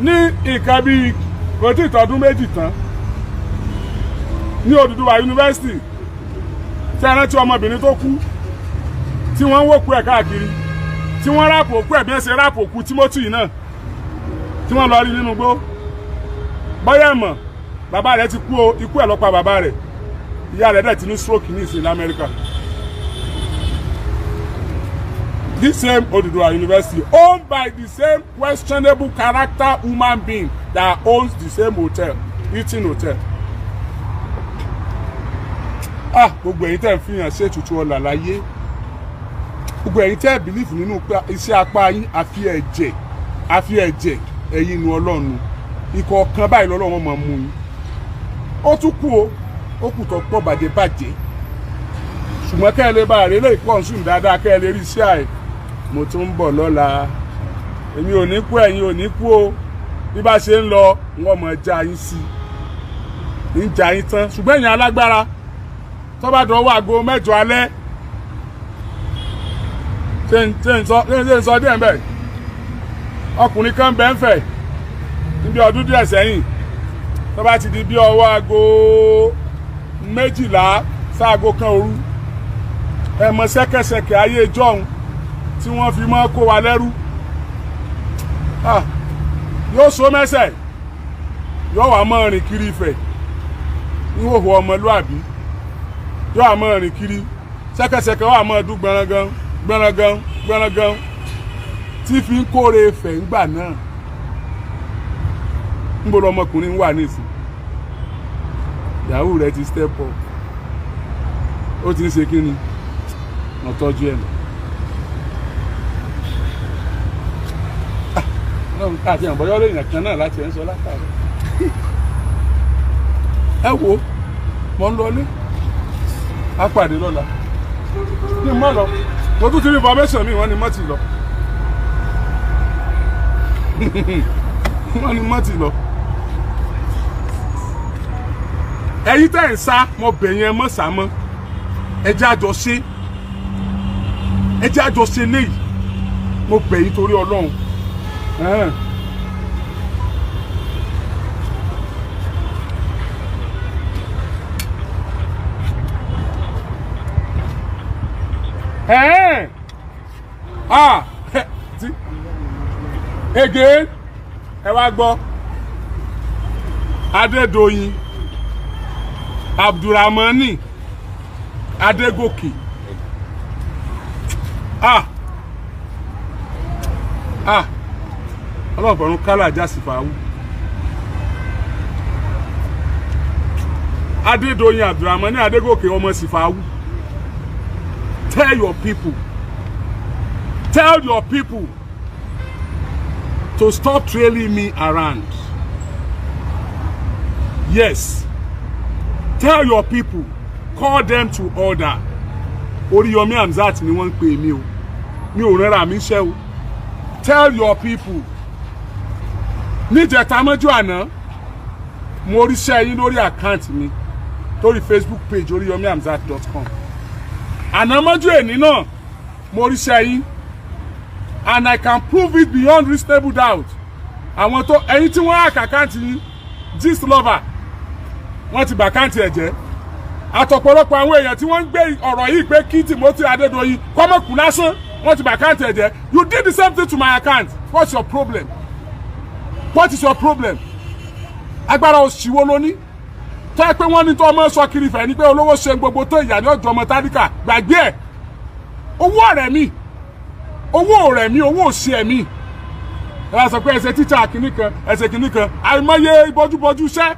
C: ní nǹkan bíi kò tí ì tọdún méjì tán ní Odùduwà yunifásitì tí a rántí ọmọbìnrin tó kú tí wọ́n ń wòkú ẹ̀ káàkiri tí wọ́n ráàpù òkú ẹ̀ bí wọ́n ṣe ráàpù òkú Timothy náà tí wọ́n lọ rí nínú igbó bọ́yá ẹ̀mọ̀ bàbá rẹ̀ ti kú o ikú ẹ̀ ló pa bàbá rẹ̀ ìyá rẹ̀ dẹ̀ ti ní stroke ní ìsìn l'Amẹ́ríkà. This same Odùduwà University owned by the same questionable character human being that owns the same hotel, Hilton Hotel. Gbogbo ẹ̀yin tẹ́ ń fihàn ṣe ètùtù ọ̀la láyé gbogbo ẹ̀yin tẹ́ believe nínú iṣẹ́ apá yín àfi ẹ̀jẹ̀ ẹ̀yin nu Ọlọ́run ikọ̀ kan báyìí lọ́lọ́run máa mú yín ó tún kú o ó kù tó pọ̀ bàjẹ́ ṣùgbọ́n kẹ́ ẹ lè bá rẹ̀ lè consume dáadáa kẹ́ ẹ lè rí iṣẹ́ àì mo tún ń bọ̀ lọ́la èmi ò ní kú ẹ̀yin ò ní kú o bí bá ṣe ń lọ wọ́n mọ̀ já yín sí ń já yín tán ṣùgbọ́n ẹ̀yin alágbára tó bá dọ̀wọ́ aago 8 alẹ́ ṣe ń sọ díẹ̀ mbẹ́ ọkùnrin kan bẹ́ẹ̀ ń fẹ̀ níbi ọdún díẹ̀ sẹ́yìn tó bá ti di bí ọwọ́ aago 12 sáago kan òru ẹ mọ ṣẹ́kẹ́ṣẹkẹ̀ ayé jọ̀hún tí wọ́n fi mọ́ kó wa lẹ́rú yóò so mẹ́sẹ̀ yóò wá mọ́ rìn kiri Ifẹ̀ níhòòhò ọmọlúàbí yóò wá mọ́ rìn kiri ṣẹ́kẹ́ṣẹkẹ̀ wà mọ́ ọdún gbọ́nrangán tí fi ń kóre Ifẹ̀ ńgbà náà ń bọ̀ lọmọkùnrin wà nísìn ìyàwó rẹ̀ ti step up ó ti ń ṣe kí ni wọ́n tọ́jú ẹ̀ lọ àti àbọ̀yọ́ lè yàn kan náà láti ẹ̀ ń sọ látàrí ẹ wo mọ́ ń lọlé á pàdé lọ́la ní mọ́ lọ mo tún ti rí information mi wọ́n ní mọ́ ti lọ wọ́n ní mọ́ ti lọ ẹ̀yin tẹ́ ń sá mo bẹ̀yẹn mọ́ sá mọ́ ẹ jẹ́ àjọṣe léyìí mo bẹ̀ yín torí Ọlọ́run again ẹ wá gbọ́ Adédoyin Abdulrahmani Adégòkè ọlọ́pàá kálá jásífàáwù Adédoyin Abdulrahmani Adégòkè ọmọ sífàáwù. Tell your people to stop trailing me around. Yes. Tell your people, call them to order. Oríyọmí Hamzat ni wọ́n ń pè mí o. Mi ò rẹ́ra mi ṣẹ́ o. Tell your people. Níjẹta mọ́jú àná, mo ríṣẹ́ yín lórí àkáǹtì mi lórí Facebook page oriyomihamzat.com. Àná mọ́jú èní náà, mo ríṣẹ́ yín. And I can prove it beyond reasonable doubt. Àwọn tó ẹ̀yin tí wọ́n hack àkáǹtì yín, Gist Lover, wọ́n ti bà àkáǹtì ẹ̀ jẹ́. Àtọ̀pọ̀lọpọ̀ àwọn èèyàn tí wọ́n ń gbé ọ̀rọ̀ yìí pé kí Timothy Adédoyin kọ́mọ̀kù lásán, wọ́n ti bà àkáǹtì ẹ̀ jẹ́. You did the same thing to my account. What's your problem? What is your problem? Agbára òṣìwò lóní. Tó ẹ pé wọ́n ní tó ọmọ sọ kiri fẹ̀ ni pé olówó ṣe gbogbo tó ìyá ní ọjọ́ ọmọ tádíkà gbàgbé ẹ̀. Owó ọ̀rẹ́ mi. Owó ọ̀rẹ́ mi, owó òṣì ẹ̀ mi. Ẹ wá sọ pé ẹsẹ̀ tíṣà kìíní kan, ẹsẹ̀ kìíní kan, àìmọye bójúbójú iṣẹ́.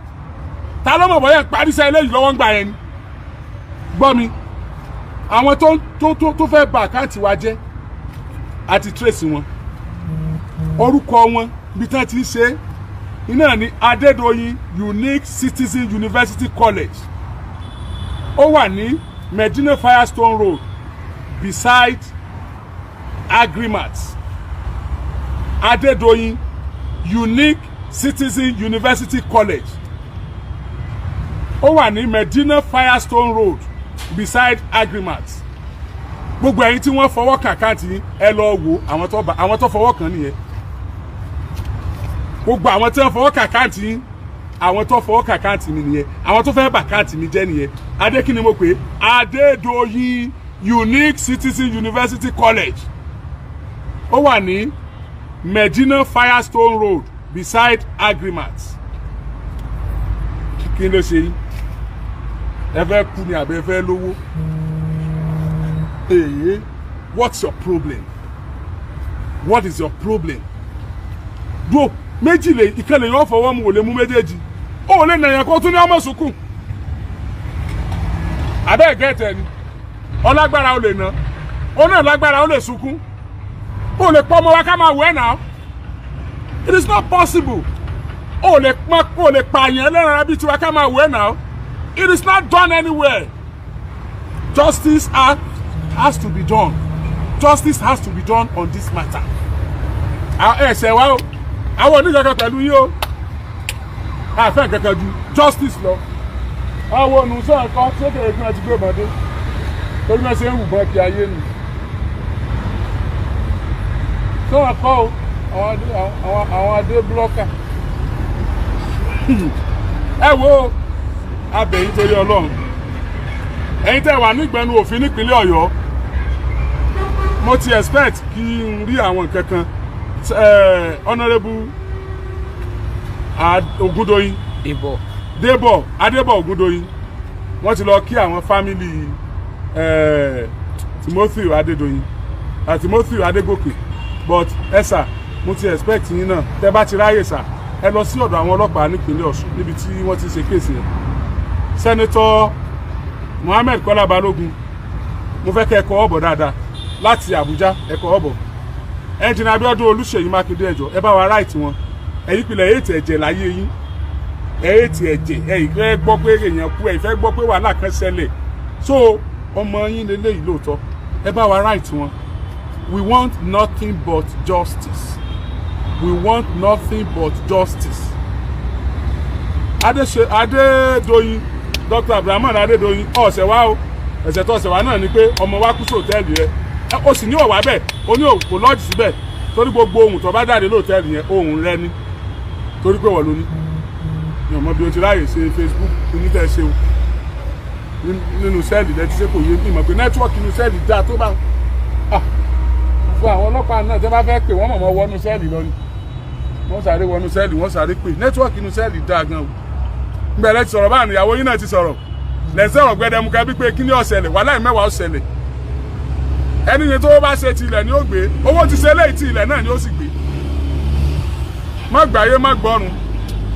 C: Ta ló mọ̀ bóyá parí iṣẹ́ eléyìí lọ́wọ́ ń gbà yẹn ni? Gbọ́ mi, àwọn tó fẹ́ bà àkáǹtì wa jẹ́ àti trace wọn. Orúkọ wọn bí tán ti ń ṣe iná ní Adédoyin Unique Citizen University College. Ó wà ní Medina Firestone Road beside Agrimat. Adédoyin Unique Citizen University College. Ó wà ní Medina Firestone Road beside Agrimat. Gbogbo ẹ̀yin tí wọ́n fọwọ́ kàn àkáǹtì ẹ lọ wò àwọn tó fọwọ́ kàn nìyẹn. Gbogbo àwọn tí wọ́n fọwọ́ kàn àkáǹtì àwọn tó fọwọ́ kàn àkáǹtì mi nìyẹn. Àwọn tó fẹ́ bà àkáǹtì mi jẹ́ nìyẹn. Adé kí ni mo pè é? Adédoyin Unique Citizen University College. Ó wà ní Medina Firestone Road beside Agrimat. Kí ló ṣe yín? Ẹ fẹ́ kú ni àbẹ́ fẹ́ lówó? Hey, what's your problem? What is your problem? Bro, méjì lè ìkànnì yóò fọwọ́ mu ò lè mú méjèèjì. Ó lè nà yẹn kó tún ní ọmọ sunkún. Abẹ́ gẹ́tẹ̀ ni. Ọlágbára ó lè nà. Ó náà lágbára ó lè sunkún. Ó lè pọ́ ọmọ wa ká máa wẹ̀ náà. It is not possible. Ó lè pààyàn lẹ́ran bí tiwa ká máa wẹ̀ náà. It is not done anywhere. Justice has to be done. Justice has to be done on this matter. Ṣe wá o. Àwọn oníkankan pẹ̀lú yín o. Àfẹ́ kankan ju justice lọ. Àwọn olùsọ ẹ̀kọ́ tí ó kéré fún ẹtí gbé ọmọdé. Torí náà ṣe ń wùbọn kí ayé nù. Sọ ẹ̀kọ́ o. Àwọn adé blọ́kà. Ẹ wo abẹ̀yìn torí Ọlọ́run. Ẹ̀yin tẹ́ wà nígbẹ̀nu òfin nípínlẹ̀ Ọ̀yọ́. Mo ti expect kí n rí àwọn nǹkan kan. Honorable Ògúndóyin Débọ̀ Adébọ̀ Ògúndóyin wọ́n ti lọ kí àwọn family Timothy Adédoyin Timothy Adégòkè but sà mo ti expect yín náà tẹ́ bá ti ráyè sà ẹ lọ sí ọ̀dọ̀ àwọn ọlọ́pàá nípínlẹ̀ Ọ̀ṣun níbi tí wọ́n ti ṣe kéèsì yẹn. Senator Mohammed Kọ́lá Balógun mo fẹ́ kẹ́ ẹ kọ́ ọ̀bọ̀ dáadáa láti Àbújá ẹ kọ́ ọ̀bọ̀. Ẹnjìnà Abíọ́dún Olúṣèyí Mákindé ẹjọ́ ẹ bá wa right wọn ẹ̀yin pilẹ̀ ètò ẹ̀jẹ̀ láyé yín ètò ẹ̀jẹ̀ ẹ̀yin fẹ́ gbọ́ pé èèyàn kú ẹ̀yin fẹ́ gbọ́ pé wàhálà kan ṣẹlẹ̀ so ọmọ yín lélẹ́yìí lóòótọ́ ẹ bá wa right wọn. We want nothing but justice. We want nothing but justice. Adédoyin Dr. Abdulrahman Adédoyin ọ̀sẹ̀ wa o ẹ̀sẹ̀ tó ọ̀sẹ̀ wa náà ni pé ọmọ wa kú sí hòtẹ́ẹ̀lì rẹ̀ ó sì ní ọ̀wá bẹ́ẹ̀ ó ní kò lọ́ọ̀jì síbẹ̀ torí gbogbo ohun tó bá jáde lóòtẹ́ẹ̀lì yẹn ohun rẹ ní torí pé wọ́n ló ní ní ọmọ bí o ti ráyè ṣe Facebook onítẹ̀ ṣe o nínú sẹ́ẹ̀lì lẹ́tí ṣe kò yé ní ìmọ̀ pé nẹ́tíwọ́ọ̀kì nínú sẹ́ẹ̀lì dáa tó bá fún àwọn ọlọ́pàá náà tí wọ́n bá fẹ́ pè wọ́n mọ̀mọ́ wọnú sẹ́ẹ̀lì lọ ni wọ́n sáré wọnú sẹ́ẹ̀lì wọ́n sáré pè nẹ́tíwọ́ọ̀kì inú sẹ́ẹ̀lì dáa gan o nbẹ̀rẹ̀ ti sọ̀rọ̀ báyìí ìyàwó yín náà ti sọ̀rọ̀ lẹ́sẹ̀ ọ̀rọ̀ gbẹdẹmukẹ́ bí pé kí ni ó ṣẹlẹ̀ wàhálà mẹ́wàá ó ṣẹlẹ̀ ẹni yẹn tó bá ṣe ti ilẹ̀ ni ó gbé owó ti ṣe léyìí ti ilẹ̀ náà ni ó sì gbé má gbàyé má gbọ́run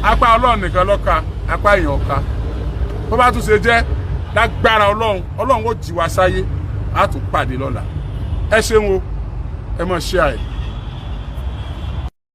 C: apá ọlọ́run nìkan lọ́ka apá èèyàn ọ̀ka bó bá tún ṣe jẹ́ lágbára ọlọ́run ó jí wa sáyé á tún pàdé lọ́la ẹ ṣeun o ẹ mọ̀ ṣe àì.